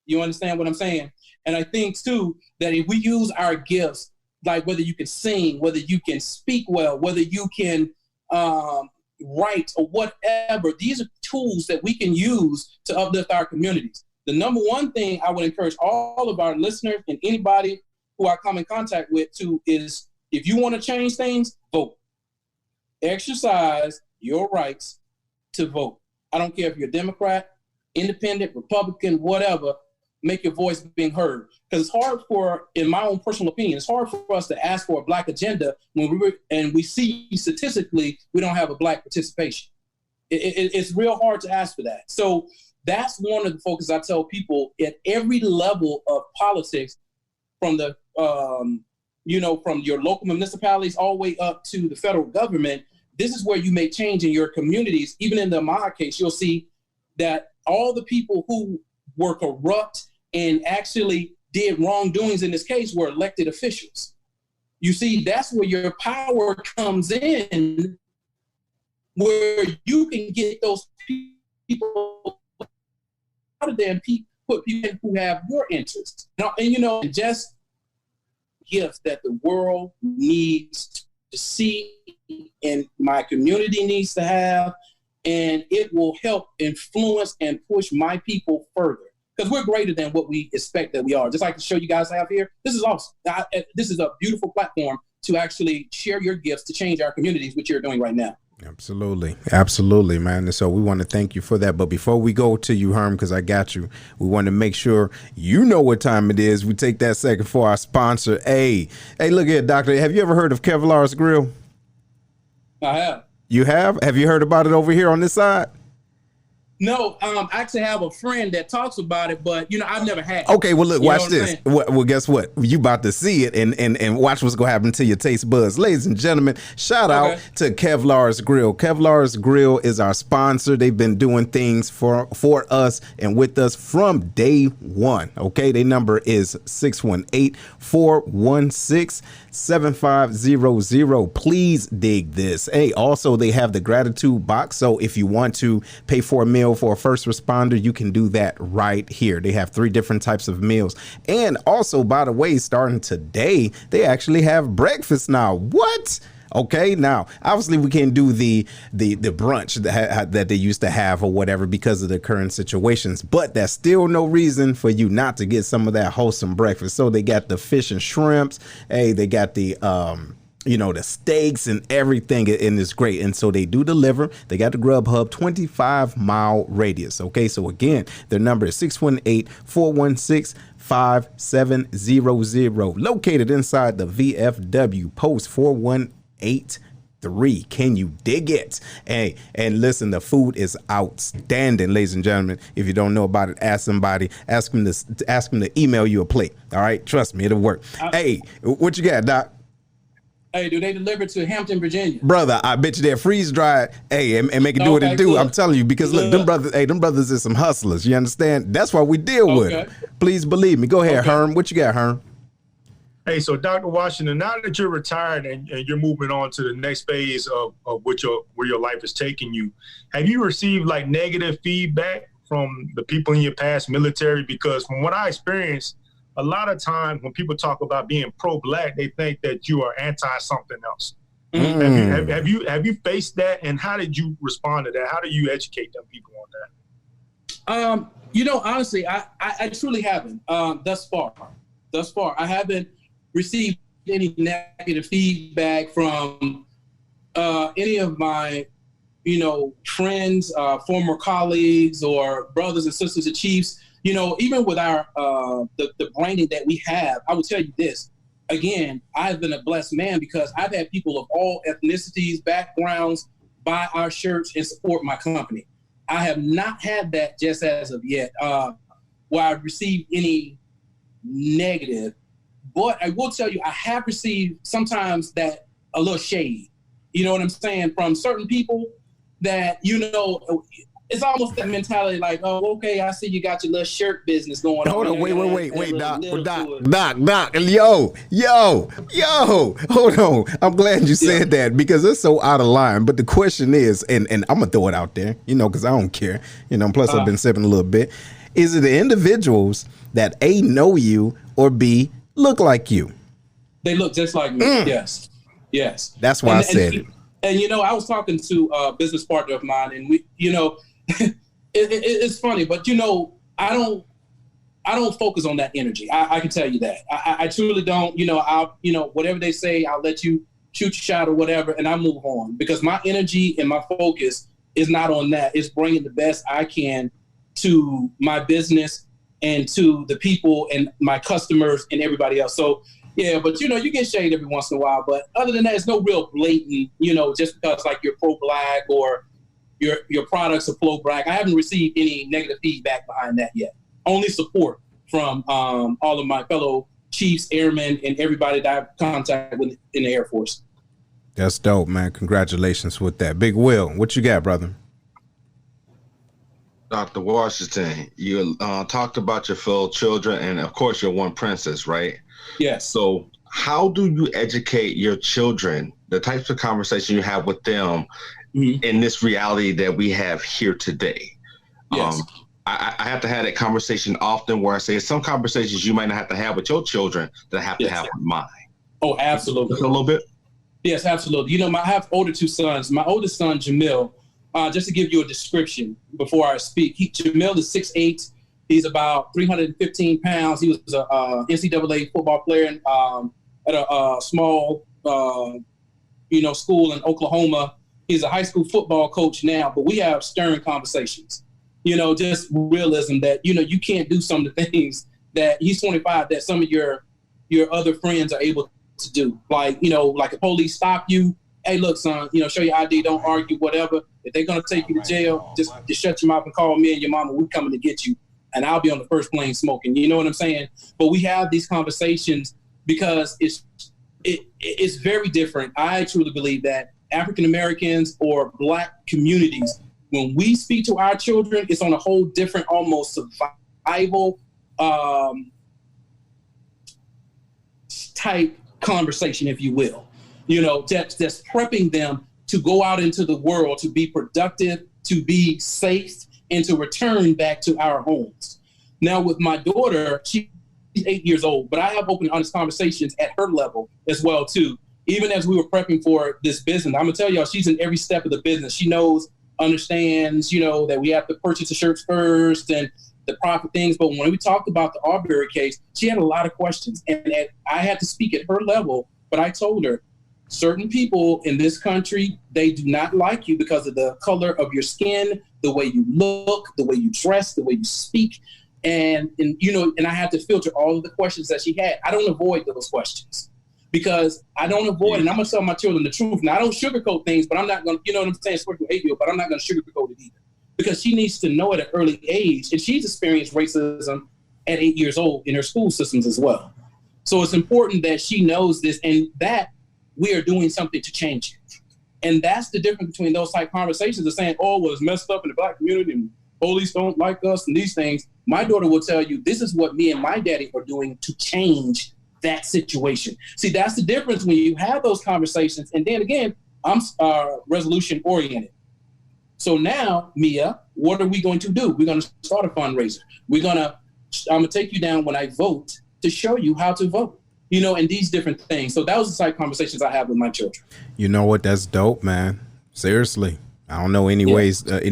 You understand what I'm saying? And I think too that if we use our gifts, like whether you can sing, whether you can speak well, whether you can write or whatever, these are tools that we can use to uplift our communities. The number one thing I would encourage all of our listeners and anybody who I come in contact with too is, if you want to change things, vote. Exercise your rights to vote. I don't care if you're a Democrat, Independent, Republican, whatever, make your voice being heard. Because it's hard for, in my own personal opinion, it's hard for us to ask for a Black agenda when we see statistically we don't have a Black participation. It's real hard to ask for that. So that's one of the focus I tell people at every level of politics, from the from your local municipalities all the way up to the federal government. This is where you make change in your communities. Even in the Maha case, you'll see that all the people who were corrupt and actually did wrongdoings in this case were elected officials. You see, that's where your power comes in, where you can get those people out of there and put people in who have your interests. And just gifts that the world needs to see and my community needs to have, and it will help influence and push my people further. Because we're greater than what we expect that we are. Just like the show you guys have here, this is awesome. This is a beautiful platform to actually share your gifts to change our communities, which you're doing right now. Absolutely. Absolutely, man. And so we want to thank you for that. But before we go to you, Herm, because I got you, we want to make sure you know what time it is. We take that second for our sponsor. Hey, look here, Doctor. Have you ever heard of Kevlar's Grill? I have. You have? Have you heard about it over here on this side? No, I actually have a friend that talks about it, but I've never had it. Okay, well look, watch this. Well, guess what? You about to see it and watch what's gonna happen to your taste buds. Ladies and gentlemen, shout out to Kevlar's Grill. Kevlar's Grill is our sponsor. They've been doing things for us and with us from day one. Okay, their number is 618-416-7500. Please dig this. Hey, also they have the gratitude box. So if you want to pay for a meal for a first responder, you can do that right here. They have 3 different types of meals. And also, by the way, starting today, they actually have breakfast now. What? Okay, now obviously we can't do the brunch that they used to have or whatever because of the current situations, but that's still no reason for you not to get some of that wholesome breakfast. So they got the fish and shrimps. Hey, they got the the steaks and everything, and it's great. And so they do deliver. They got the Grubhub 25-mile radius. Okay, so again, their number is 618-416-5700, located inside the VFW post 4183. Can you dig it? Hey, and listen, the food is outstanding, ladies and gentlemen. If you don't know about it, ask somebody. Ask them to email you a plate. All right, trust me, it'll work. Hey, what you got, Doc? Hey, do they deliver to Hampton, Virginia? Brother, I bet you they're freeze dried. Hey, and make it do what it do. Good. I'm telling you, because look, them brothers is some hustlers. You understand? That's what we deal with. Please believe me. Go ahead, Herm. What you got, Herm? Hey, so Dr. Washington, now that you're retired and you're moving on to the next phase of where your life is taking you, have you received like negative feedback from the people in your past military? Because from what I experienced, a lot of times when people talk about being pro-Black, they think that you are anti-something else. Have you faced that, and how did you respond to that? How do you educate them people on that? Honestly, I truly haven't. Thus far, I haven't received any negative feedback from any of my, friends, former colleagues, or brothers and sisters of chiefs. Even with our the branding that we have, I will tell you this. Again, I've been a blessed man because I've had people of all ethnicities, backgrounds buy our shirts and support my company. I have not had that just as of yet, where I've received any negative. But I will tell you, I have received sometimes that a little shade. You know what I'm saying? From certain people that, it's almost that mentality like, oh, okay, I see you got your little shirt business going on. Hold on, wait, Doc, yo, hold on. I'm glad you said that because it's so out of line. But the question is, and I'm gonna throw it out there, because I don't care, plus I've been sipping a little bit. Is it the individuals that A, know you, or B, look like you? They look just like me. Yes. That's why I said it. And I was talking to a business partner of mine, and we, it's funny, but I don't focus on that energy. I can tell you that. I truly don't. I'll whatever they say, I'll let you shoot your shot or whatever, and I move on because my energy and my focus is not on that. It's bringing the best I can to my business and to the people and my customers and everybody else. So. Yeah, but you get shade every once in a while. But other than that, it's no real blatant, just because like you're pro-black or your products are pro-black. I haven't received any negative feedback behind that yet. Only support from all of my fellow chiefs, airmen, and everybody that I've contacted with in the Air Force. That's dope, man. Congratulations with that. Big Will, what you got, brother? Dr. Washington, you talked about your fellow children and, of course, your one princess, right? Yes. So how do you educate your children, the types of conversation you have with them in this reality that we have here today? Yes. I have to have that conversation often where I say some conversations you might not have to have with your children that I have to have with mine. Oh, absolutely. Just a little bit? Yes, absolutely. I have older two sons. My oldest son, Jamil, just to give you a description before I speak, Jamil is 6'8". He's about 315 pounds. He was a NCAA football player at a small, school in Oklahoma. He's a high school football coach now, but we have stern conversations. Just realism that, you can't do some of the things that he's 25 that some of your other friends are able to do. Like, like a police stop you. Hey, look, son, show your ID, don't argue, whatever. If they're going to take you to jail, just shut your mouth and call me and your mama. We're coming to get you. And I'll be on the first plane smoking. You know what I'm saying? But we have these conversations because it's very different. I truly believe that African Americans or Black communities, when we speak to our children, it's on a whole different, almost survival type conversation, if you will. That's prepping them to go out into the world, to be productive, to be safe, and to return back to our homes. Now with my daughter, she's 8 years old, but I have open and honest conversations at her level as well too. Even as we were prepping for this business, I'm gonna tell y'all, she's in every step of the business. She knows, understands, that we have to purchase the shirts first and the proper things. But when we talked about the Arbery case, she had a lot of questions, and I had to speak at her level. But I told her, certain people in this country, they do not like you because of the color of your skin, the way you look, the way you dress, the way you speak. And I had to filter all of the questions that she had. I don't avoid those questions because I don't avoid, and I'm going to tell my children the truth. Now, I don't sugarcoat things, but I'm not going to, you know what I'm saying, but I'm not going to sugarcoat it either because she needs to know at an early age, and she's experienced racism at 8 years old in her school systems as well. So it's important that she knows this and that we are doing something to change it. And that's the difference between those type conversations of saying, oh, well, it's messed up in the Black community and police don't like us and these things. My daughter will tell you, this is what me and my daddy are doing to change that situation. See, that's the difference when you have those conversations. And then again, I'm resolution oriented. So now, Mia, what are we going to do? We're going to start a fundraiser. I'm going to take you down when I vote to show you how to vote. And these different things. So that was the type of conversations I have with my children. You know what? That's dope, man. Seriously. I don't know any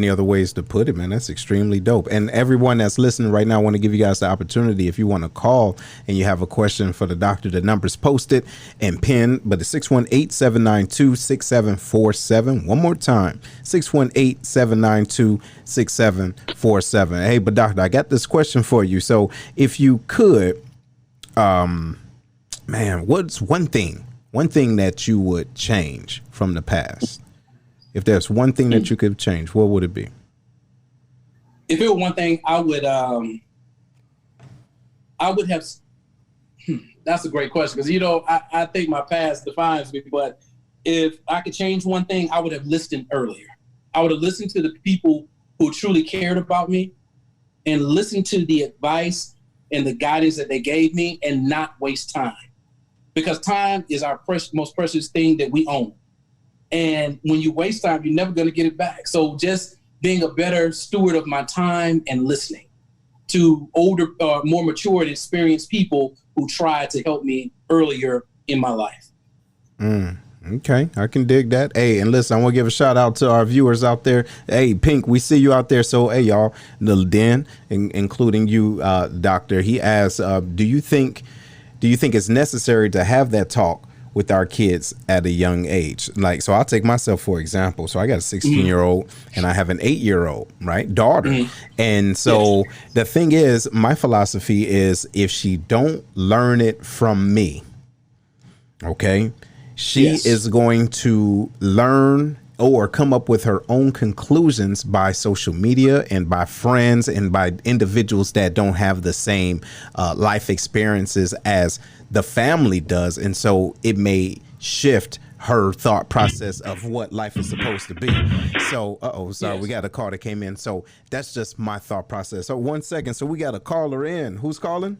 other ways to put it, man. That's extremely dope. And everyone that's listening right now, I want to give you guys the opportunity. If you want to call and you have a question for the doctor, the number's posted and pinned, but it's 618-792-6747. One more time, 618-792-6747. Hey, but doctor, I got this question for you. So if you could, man, what's one thing that you would change from the past? If there's one thing that you could change, what would it be? If it were one thing, I would have, that's a great question. Because, I think my past defines me, but if I could change one thing, I would have listened earlier. I would have listened to the people who truly cared about me and listen to the advice and the guidance that they gave me and not waste time. Because time is our most precious thing that we own. And when you waste time, you're never going to get it back. So just being a better steward of my time and listening to older, more mature and experienced people who tried to help me earlier in my life. Okay, I can dig that. Hey, and listen, I want to give a shout out to our viewers out there. Hey, Pink, we see you out there. So, hey, y'all, the Den, including you, Doctor, he asks, do you think it's necessary to have that talk with our kids at a young age? Like, so I'll take myself for example. So I got a 16-year-old and I have an 8-year-old, right, daughter. And so the thing is, my philosophy is, if she don't learn it from me, okay, she is going to learn or come up with her own conclusions by social media and by friends and by individuals that don't have the same life experiences as the family does. And so it may shift her thought process of what life is supposed to be. So, we got a call that came in. So that's just my thought process. So 1 second. So we got a caller in. Who's calling?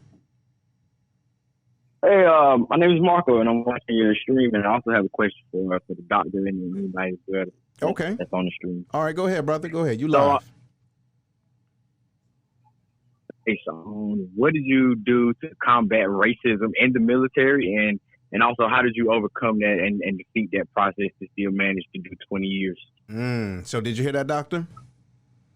Hey, my name is Marco, and I'm watching your stream, and I also have a question for the doctor and anybody that's on the stream. All right, go ahead, brother. Go ahead. You live. Hey, so what did you do to combat racism in the military, and also how did you overcome that and defeat that process to still manage to do 20 years? So did you hear that, doctor?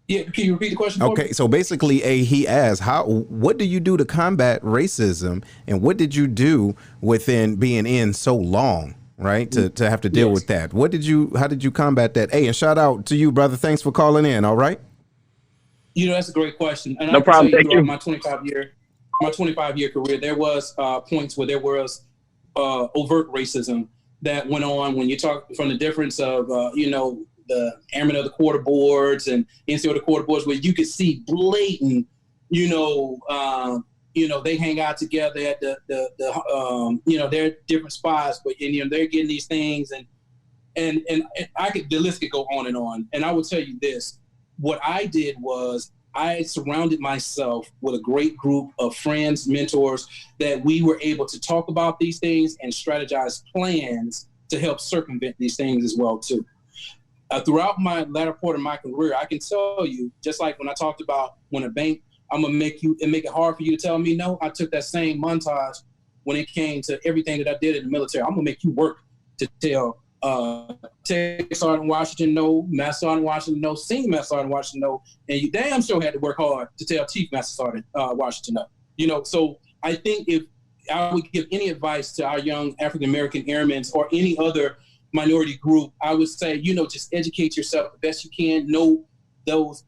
Yeah, can you repeat the question? Okay, so basically, he asked, what do you do to combat racism, and what did you do within being in so long, right, to have to deal with that? How did you combat that? Hey, and shout out to you, brother. Thanks for calling in. All right. That's a great question. And no problem. Thank you. My 25-year career, there was points where there was overt racism that went on when you talk from the difference of the airmen of the quarter boards and NCO of the quarter boards, where you could see blatant, they hang out together at their different spots, but they're getting these things and the list could go on and on. And I will tell you this, what I did was I surrounded myself with a great group of friends, mentors, that we were able to talk about these things and strategize plans to help circumvent these things as well too. Throughout my latter part of my career, I can tell you, just like when I talked about when a bank, I'm gonna make it hard for you to tell me no. I took that same montage when it came to everything that I did in the military. I'm gonna make you work to tell Sergeant Washington no, Master Sergeant Washington no, Senior Master Sergeant Washington no, and you damn sure had to work hard to tell Chief Master Sergeant Washington no. So I think if I would give any advice to our young African American airmen or any other minority group, I would say, just educate yourself the best you can. Know those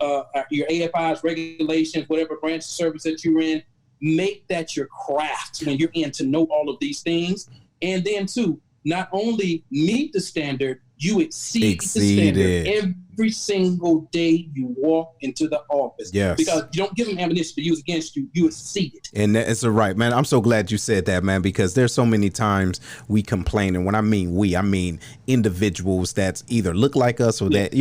your AFI's regulations, whatever branch of service that you're in. Make that your craft when you're in, to know all of these things, and then too, not only meet the standard, you exceed the standard every single day you walk into the office. Yes. Because you don't give them ammunition to use against you, you exceed it. And that's right, man. I'm so glad you said that, man, because there's so many times we complain. And when I mean individuals that either look like us or that,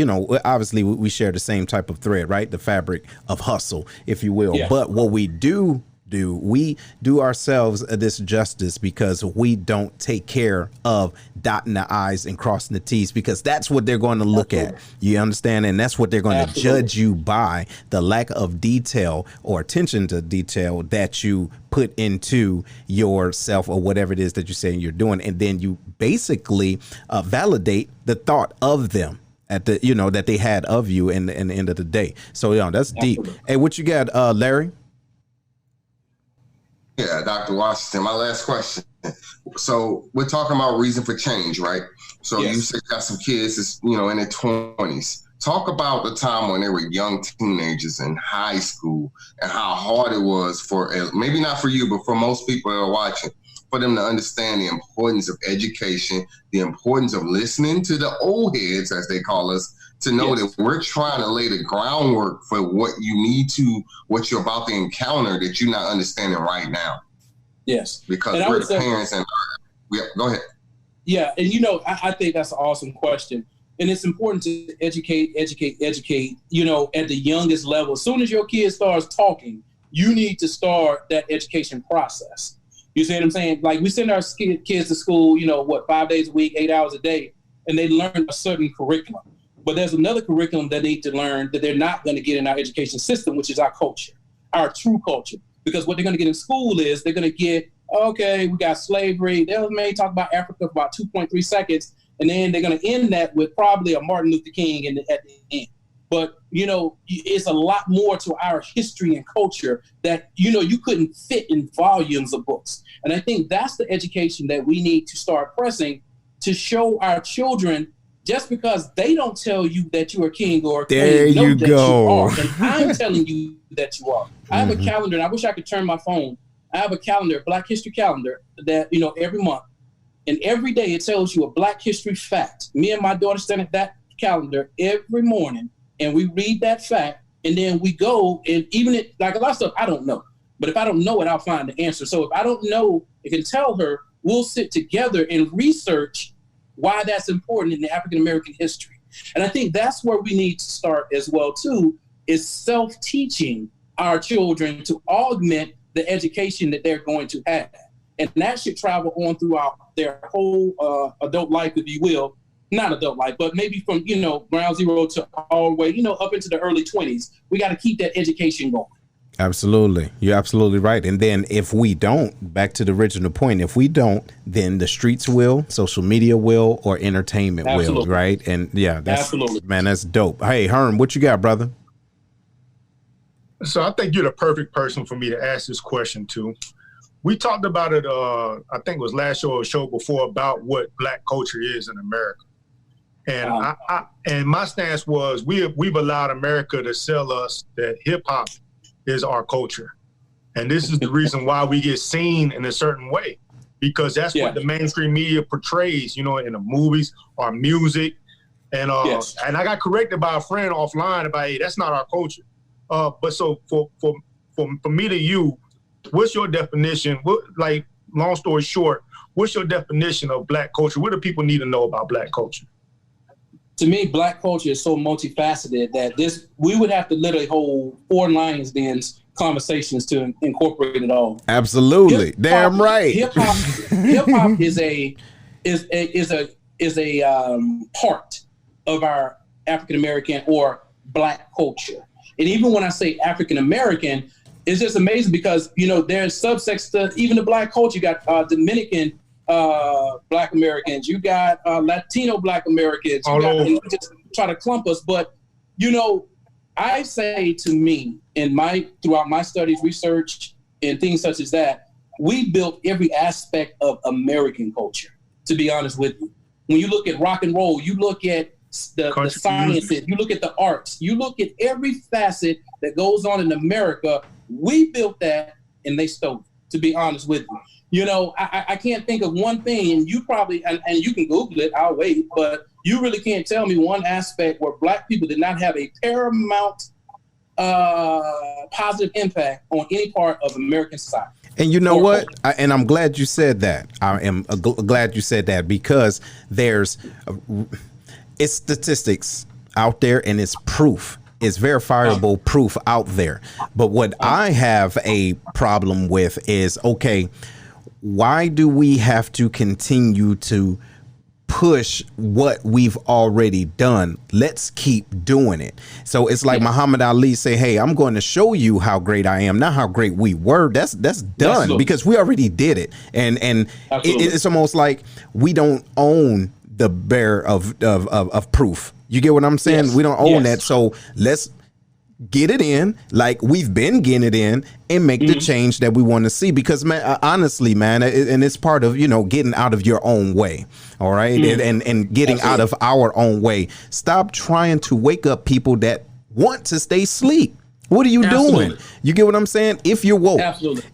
obviously we share the same type of thread, right? The fabric of hustle, if you will. Yeah. But what we do ourselves this justice because we don't take care of dotting the I's and crossing the T's, because that's what they're going to look at. You understand? And that's what they're going to judge you by, the lack of detail or attention to detail that you put into yourself or whatever it is that you're saying you're doing. And then you basically validate the thought of them at the, that they had of you in the end of the day. So, that's deep. Hey, what you got, Larry? Yeah, Dr. Washington, my last question. So we're talking about reason for change, right? So you said you got some kids that's, in their 20s. Talk about the time when they were young teenagers in high school and how hard it was for, maybe not for you, but for most people that are watching, for them to understand the importance of education, the importance of listening to the old heads, as they call us, to know that we're trying to lay the groundwork for what what you're about to encounter that you're not understanding right now. Yes. Because we're the parents and go ahead. Yeah. And I think that's an awesome question. And it's important to educate, you know, at the youngest level. As soon as your kid starts talking, you need to start that education process. You see what I'm saying? Like, we send our kids to school, you know, 5 days a week, 8 hours a day, and they learn a certain curriculum. But there's another curriculum that they need to learn that they're not going to get in our education system, which is our culture, our true culture. Because what they're going to get in school is they're going to get, okay, we got slavery. They'll maybe talk about Africa for about 2.3 seconds. And then they're going to end that with probably a Martin Luther King at the end. But, you know, it's a lot more to our history and culture that, you know, you couldn't fit in volumes of books. And I think that's the education that we need to start pressing to show our children, just because they don't tell you that you are king or there queen, you that go. You are. And I'm telling you that you are. I have a calendar, and I wish I could turn my phone. I have a calendar, Black History calendar, that, you know, every month. And every day it tells you a Black history fact. Me and my daughter stand at that calendar every morning, and we read that fact, and then we go, and even it, like a lot of stuff I don't know. But if I don't know it, I'll find the answer. So if I don't know, I can tell her, we'll sit together and research why that's important in the African-American history. And I think that's where we need to start as well, too, is self-teaching our children to augment the education that they're going to have. And that should travel on throughout their whole adult life, if you will. Not adult life, but maybe from, you know, ground zero to all the way, you know, up into the early 20s. We got to keep that education going. Absolutely. You're absolutely right. And then if we don't, back to the original point, if we don't, then the streets will, social media will, or entertainment will, right? And yeah, that's, man, that's dope. Hey, Herm, what you got, brother? So I think you're the perfect person for me to ask this question to. We talked about it, I think it was last show or show before, about what Black culture is in America. And and my stance was we've allowed America to sell us that hip hop is our culture. And this is the reason why we get seen in a certain way, because that's what the mainstream media portrays, you know, in the movies or music. And and I got corrected by a friend offline about, hey, that's not our culture. But so for me to you, what's your definition? Like, long story short, what's your definition of Black culture? What do people need to know about Black culture? To me, Black culture is so multifaceted that we would have to literally hold 4 Lions Dens conversations to incorporate it all. Absolutely, damn right. Hip hop is a part of our African American or Black culture. And even when I say African American, it's just amazing because, you know, there's subsects to even the Black culture. You got Dominican Black Americans, you got Latino Black Americans, you just try to clump us. But, you know, I say to me, throughout my studies, research, and things such as that, we built every aspect of American culture, to be honest with you. When you look at rock and roll, you look at the sciences, you look at the arts, you look at every facet that goes on in America. We built that, and they stole it, to be honest with you. You know, I can't think of one thing, and you probably, and you can Google it, I'll wait, but you really can't tell me one aspect where Black people did not have a paramount positive impact on any part of American society. And you know what? And I'm glad you said that. I am glad you said that, because it's statistics out there, and it's proof. It's verifiable proof out there. But what I have a problem with is, okay, why do we have to continue to push what we've already done? Let's keep doing it. So it's like Muhammad Ali say, hey, I'm going to show you how great I am, not how great we were. That's done, because we already did it. And it's almost like we don't own the bearer of proof. You get what I'm saying? Yes. We don't own that. So let's get it in like we've been getting it in and make the change that we want to see. Because, man, honestly, man, and it's part of, you know, getting out of your own way. All right. And getting out of our own way. Stop trying to wake up people that want to stay asleep. What are you doing? You get what I'm saying? If you're woke,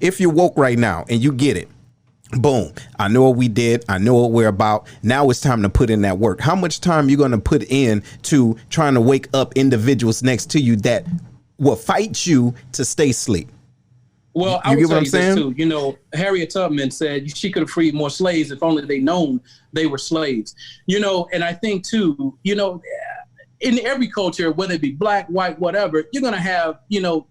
if you're woke right now and you get it, boom, I know what we did. I know what we're about. Now it's time to put in that work. How much time you going to put in to trying to wake up individuals next to you that will fight you to stay asleep? Well, I you would get what tell I'm you saying? this too. You know, Harriet Tubman said she could have freed more slaves if only they known they were slaves. You know, and I think too, you know, in every culture, whether it be black, white, whatever, you're gonna have, you know,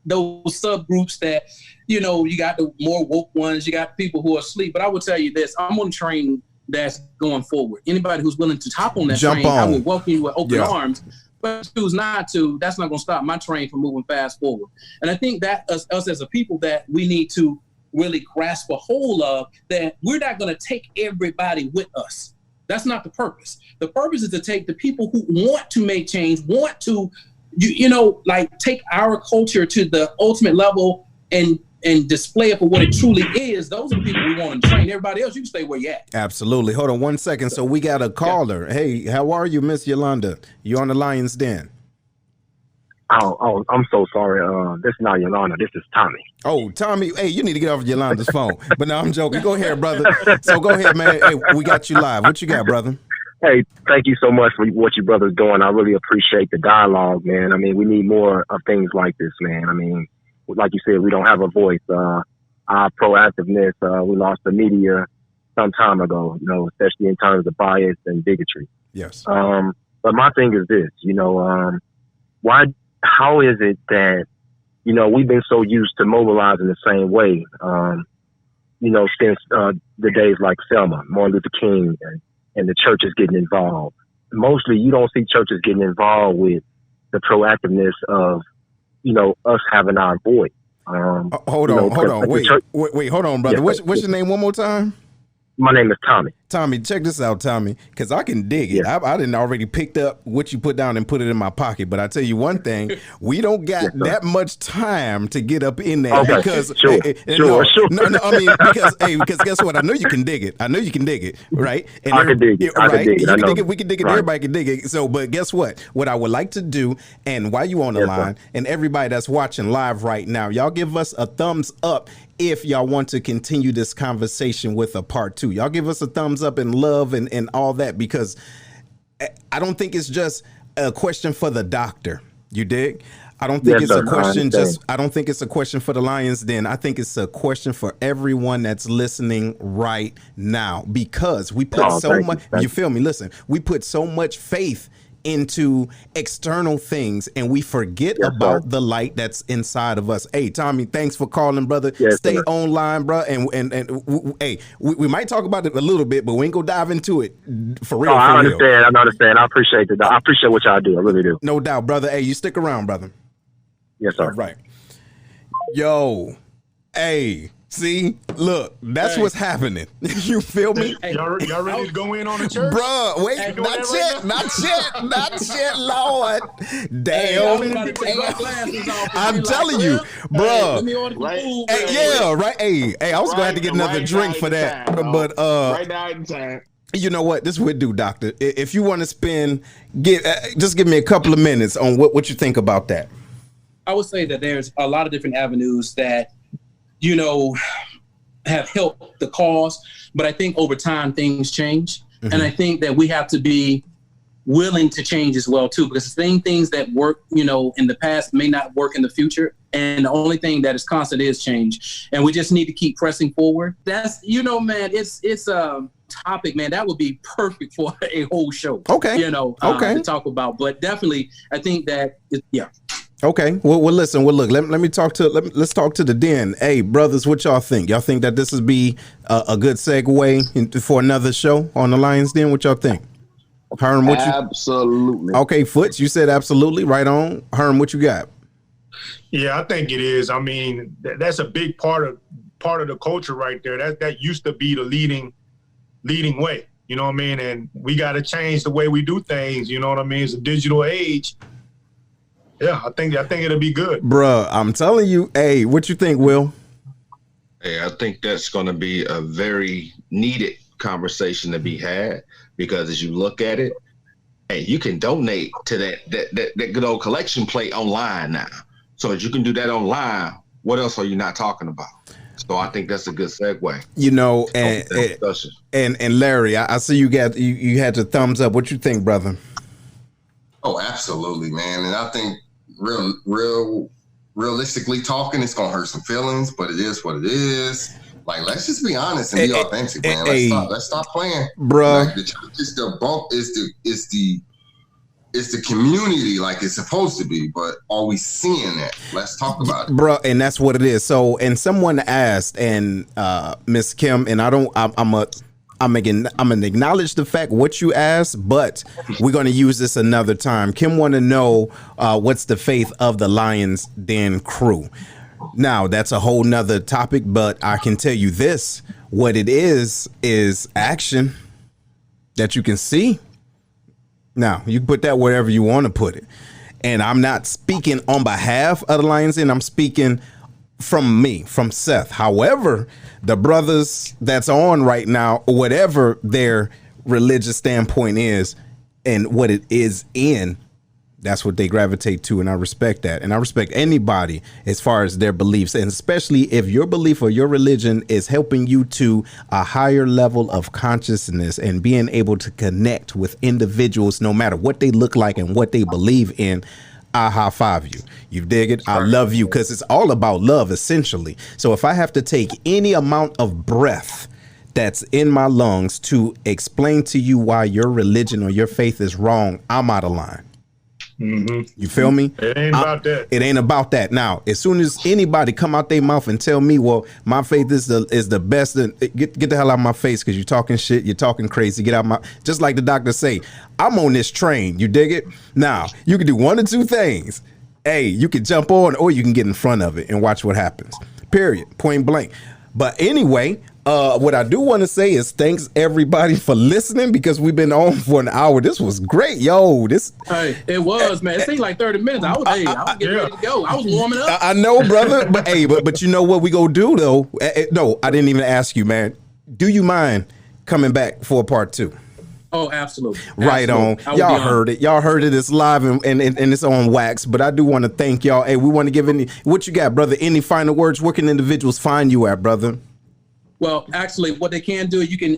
those subgroups that, you know, you got the more woke ones, you got people who are asleep. But I will tell you this: I'm on a train that's going forward. Anybody who's willing to hop on that train, I will welcome you with open arms. But choose not to, that's not going to stop my train from moving fast forward. And I think that us as a people, that we need to really grasp a hold of, that we're not going to take everybody with us. That's not the purpose. The purpose is to take the people who want to make change, want to, you know, like take our culture to the ultimate level and display it for what it truly is. Those are the people we want to train. Everybody else, you can stay where you're at. Absolutely. Hold on 1 second. So we got a caller. Hey, how are you, Miss Yolanda? You on the Lion's Den? Oh, I'm so sorry. This is not Yolanda. This is Tommy. Oh, Tommy. Hey, you need to get off Yolanda's phone. But no, I'm joking. Go ahead, brother. So go ahead, man. Hey, we got you live. What you got, brother? Hey, thank you so much for what you brothers doing. I really appreciate the dialogue, man. I mean, we need more of things like this, man. I mean, like you said, we don't have a voice. Our proactiveness, we lost the media some time ago, you know, especially in terms of bias and bigotry. Yes. But my thing is this, you know, how is it that, you know, we've been so used to mobilizing the same way, you know, since the days like Selma, Martin Luther King, and the churches getting involved. Mostly you don't see churches getting involved with the proactiveness of, you know, us having our voice. Hold on. Wait, hold on, brother. Yes, what's your name one more time? My name is Tommy. Tommy, check this out, Tommy, because I can dig it. Yeah. I didn't already picked up what you put down and put it in my pocket. But I tell you one thing, we don't got that much time to get up in there. Okay. Because Sure. No, I mean, because guess what? I know you can dig it. Right? And I can dig it. Right? I can dig it. You I can know. dig it. We can dig it. Right. Everybody can dig it. So, but guess what? What I would like to do, and while you on the line, and everybody that's watching live right now, y'all give us a thumbs up if y'all want to continue this conversation with a part 2. Y'all give us a thumbs up and love and all that, because I don't think it's just a question for the doctor. You dig? I don't think it's a question I don't think it's a question for the Lions Den. I think it's a question for everyone that's listening right now, because we put so much, you feel me? Listen, we put so much faith into external things and we forget about the light that's inside of us. Hey, Tommy, thanks for calling, brother. Stay online, bro. And hey, we might talk about it a little bit, but we ain't gonna dive into it for real. I understand. I appreciate it. I appreciate what y'all do. I really do. No doubt, brother. Hey, you stick around, brother. Yes, sir. All right. Yo, hey. See, look, that's what's happening. You feel me? Hey, y'all ready to go in on the church? Bruh, wait, not yet, Lord. Damn. I'm telling you, bruh. Hey, I was going to have to get another drink for that. But, right now in time. You know what? This would do, doctor. If you want to just give me a couple of minutes on what you think about that. I would say that there's a lot of different avenues that, you know, have helped the cause, but I think over time things change. Mm-hmm. And I think that we have to be willing to change as well too, because the same things that work, you know, in the past may not work in the future. And the only thing that is constant is change. And we just need to keep pressing forward. That's, you know, man, it's a topic, man, that would be perfect for a whole show. Okay. You know, to talk about, but definitely I think that, Okay. Well, listen. Well, look. Let's talk to the den. Hey, brothers, what y'all think? Y'all think that this would be a good segue for another show on the Lions Den? What y'all think? Herm, what absolutely. Okay, Foots, you said absolutely. Right on. Herm, what you got? Yeah, I think it is. I mean, that's a big part of the culture right there. That used to be the leading way. You know what I mean? And we got to change the way we do things. You know what I mean? It's a digital age. Yeah, I think it'll be good. Bruh, I'm telling you. Hey, what you think, Will? Hey, I think that's going to be a very needed conversation to be had, because as you look at it, hey, you can donate to that good old collection plate online now. So if you can do that online, what else are you not talking about? So I think that's a good segue. You know, and Larry, I see you had the thumbs up. What you think, brother? Oh, absolutely, man. And I think real realistically talking, it's gonna hurt some feelings, but it is what it is. Like, let's just be honest and be authentic, man. Let's stop playing, bro. Like, the church is the community like it's supposed to be, but are we seeing that? Let's talk about it, bro. And that's what it is. So, and someone asked, and Miss Kim, and I'm gonna acknowledge the fact what you asked, but we're gonna use this another time. Kim want to know what's the faith of the Lions Den crew. Now that's a whole nother topic, but I can tell you this: what it is action that you can see. Now, you can put that wherever you want to put it. And I'm not speaking on behalf of the Lions Den. I'm speaking from Seth. However, the brothers that's on right now, whatever their religious standpoint is and what it is in, that's what they gravitate to. And I respect that. And I respect anybody as far as their beliefs. And especially if your belief or your religion is helping you to a higher level of consciousness and being able to connect with individuals, no matter what they look like and what they believe in, I high five you. You dig it? I love you, because it's all about love, essentially. So if I have to take any amount of breath that's in my lungs to explain to you why your religion or your faith is wrong, I'm out of line. Mm-hmm. You feel me? It ain't about that. It ain't about that. Now, as soon as anybody come out their mouth and tell me, well, my faith is the best, then get the hell out of my face, because you're talking shit, you're talking crazy. Get out my, just like the doctor say, I'm on this train. You dig it? Now, you can do one of two things. Hey, you can jump on, or you can get in front of it and watch what happens. Period. Point blank. But anyway, what I do want to say is thanks everybody for listening, because we've been on for an hour. This was great, yo. Hey, it was, man. It seemed like 30 minutes. I was getting ready to go. I was warming up. I know, brother. But hey, but you know what we gonna do though? No, I didn't even ask you, man. Do you mind coming back for part 2? Oh, absolutely. Right on. Y'all heard it. Y'all heard it. It's live and it's on wax. But I do want to thank y'all. Hey, we want to give what you got, brother? Any final words? Where can individuals find you at, brother? Well, actually, what they can do, you can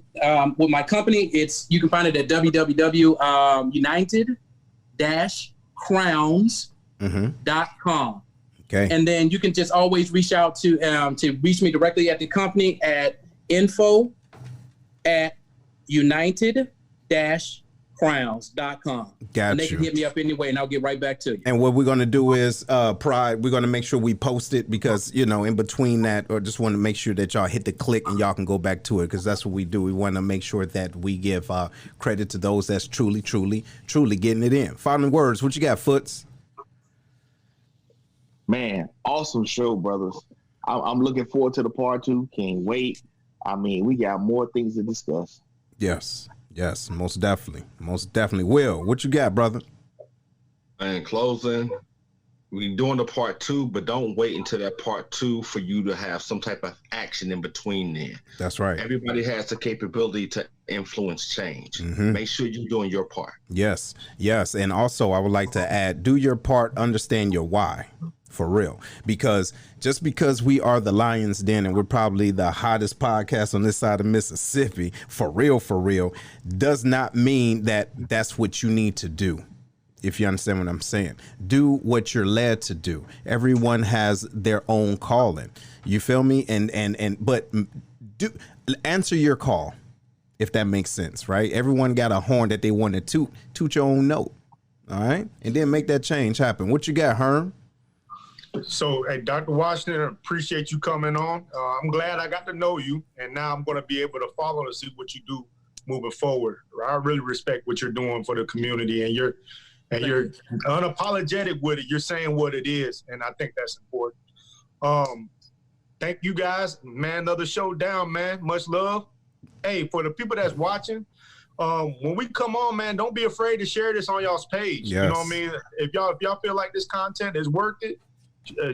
with my company, you can find it at www.united-crowns.com. Okay. And then you can just always reach out to reach me directly at the company at info@united-crowns.com. Got and they you. can hit me up anyway, and I'll get right back to you. And what we're going to do is, Pride, we're going to make sure we post it, because, in between that, or just want to make sure that y'all hit the click and y'all can go back to it, because that's what we do. We want to make sure that we give credit to those that's truly getting it in. Final words, what you got, Foots? Man, awesome show, brothers. I'm looking forward to the part 2. Can't wait. I mean, we got more things to discuss. Yes, most definitely. Will, what you got, brother? In closing, we're doing the part 2, but don't wait until that part 2 for you to have some type of action in between there. That's right. Everybody has the capability to influence change. Mm-hmm. Make sure you're doing your part. Yes. And also, I would like to add, do your part, understand your why. For real, because just because we are the Lions Den and we're probably the hottest podcast on this side of Mississippi, for real, does not mean that that's what you need to do. If you understand what I'm saying, do what you're led to do. Everyone has their own calling. You feel me? But answer your call, if that makes sense, right? Everyone got a horn that they want to toot your own note. All right, and then make that change happen. What you got, Herm? So, hey, Dr. Washington, appreciate you coming on. I'm glad I got to know you, and now I'm going to be able to follow and see what you do moving forward. I really respect what you're doing for the community, and you're unapologetic with it. You're saying what it is, and I think that's important. Thank you guys, man. Another show down, man. Much love. Hey, for the people that's watching, when we come on, man, don't be afraid to share this on y'all's page. Yes. You know what I mean? If y'all feel like this content is worth it,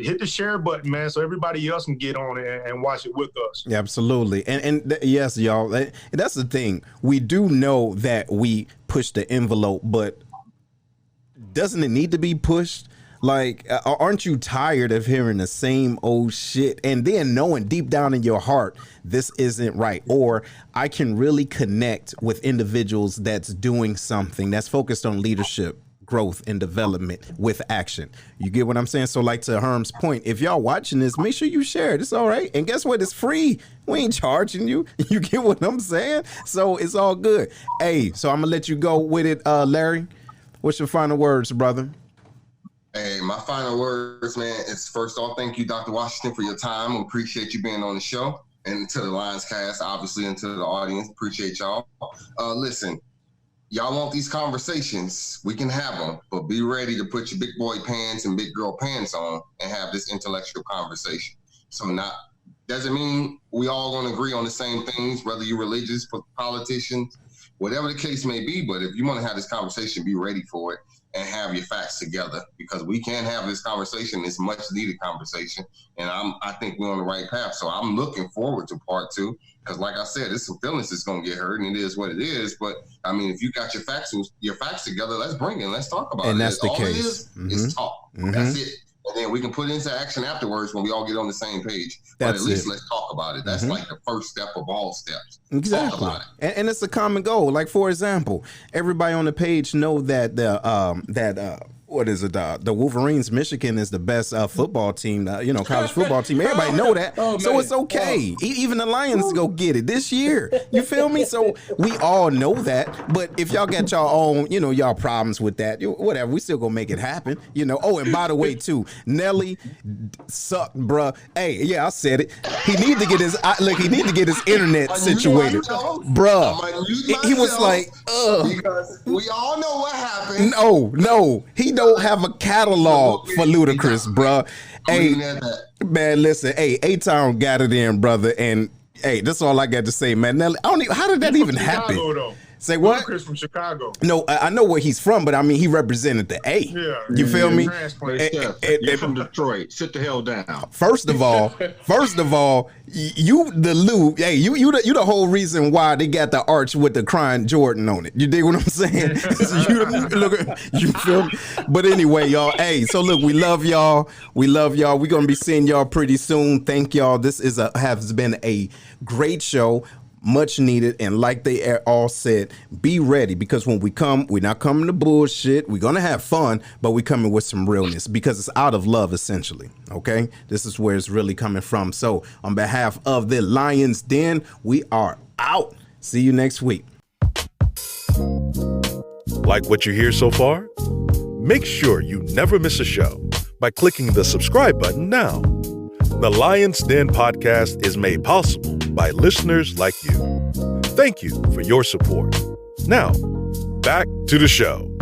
hit the share button, man, so everybody else can get on it and watch it with us. Yeah, absolutely. And yes, y'all, that's the thing. We do know that we push the envelope, but doesn't it need to be pushed? Like, aren't you tired of hearing the same old shit and then knowing deep down in your heart this isn't right? Or I can really connect with individuals that's doing something that's focused on leadership, growth and development with action. You get what I'm saying? So like to Herm's point, if y'all watching this, make sure you share it. It's all right. And guess what? It's free. We ain't charging you. You get what I'm saying? So it's all good. Hey, so I'm gonna let you go with it, Larry. What's your final words, brother? Hey, my final words, man, is first off, thank you, Dr. Washington, for your time. We appreciate you being on the show. And to the Lions cast, obviously, and to the audience, appreciate y'all. Listen, y'all want these conversations, we can have them, but be ready to put your big boy pants and big girl pants on and have this intellectual conversation. So doesn't mean we all going to agree on the same things, whether you're religious, politicians, whatever the case may be. But if you want to have this conversation, be ready for it and have your facts together, because we can have this conversation, this much needed conversation. And I think we're on the right path. So I'm looking forward to part 2, because like I said, there's some feelings that's going to get hurt, and it is what it is. But I mean, if you got your facts together, let's bring it. Let's talk about it. And that's the all case. It is talk. That's it. And then we can put it into action afterwards when we all get on the same page. But at least let's talk about it. That's like the first step of all steps. Exactly. Talk about it. And it's a common goal. Like, for example, everybody on the page know that what is it? The Wolverines, Michigan is the best football team, college football team. Everybody know that. So it's okay. Even the Lions go get it this year. You feel me? So we all know that. But if y'all got y'all own, y'all problems with that, whatever, we still gonna make it happen. Oh, and by the way, too, Nelly sucked, bruh. Hey, yeah, I said it. He need to get his internet situated, bruh. He was like, because we all know what happened. No, he don't have a catalog for Ludacris, bruh. Hey, man, listen. Hey, A-Town got it in, brother. And hey, that's all I got to say, man. Nelly, how did that even happen? Though. Say what? Ludacris from Chicago. No, I know where he's from, but I mean, he represented the A. Yeah, you feel me? You're from Detroit. Sit the hell down. First of all, you the whole reason why they got the arch with the crying Jordan on it. You dig what I'm saying? You feel me? But anyway, y'all. Hey, so look, we love y'all. We're gonna be seeing y'all pretty soon. Thank y'all. This has been a great show. Much needed, and like they all said, be ready, because when we come, we're not coming to bullshit. We're gonna have fun, but we're coming with some realness, because it's out of love, essentially. Okay, this is where it's really coming from. So on behalf of the Lions Den, we are out. See you next week. Like what you hear so far? Make sure you never miss a show by clicking the subscribe button now. The Lions Den podcast is made possible by listeners like you. Thank you for your support. Now, back to the show.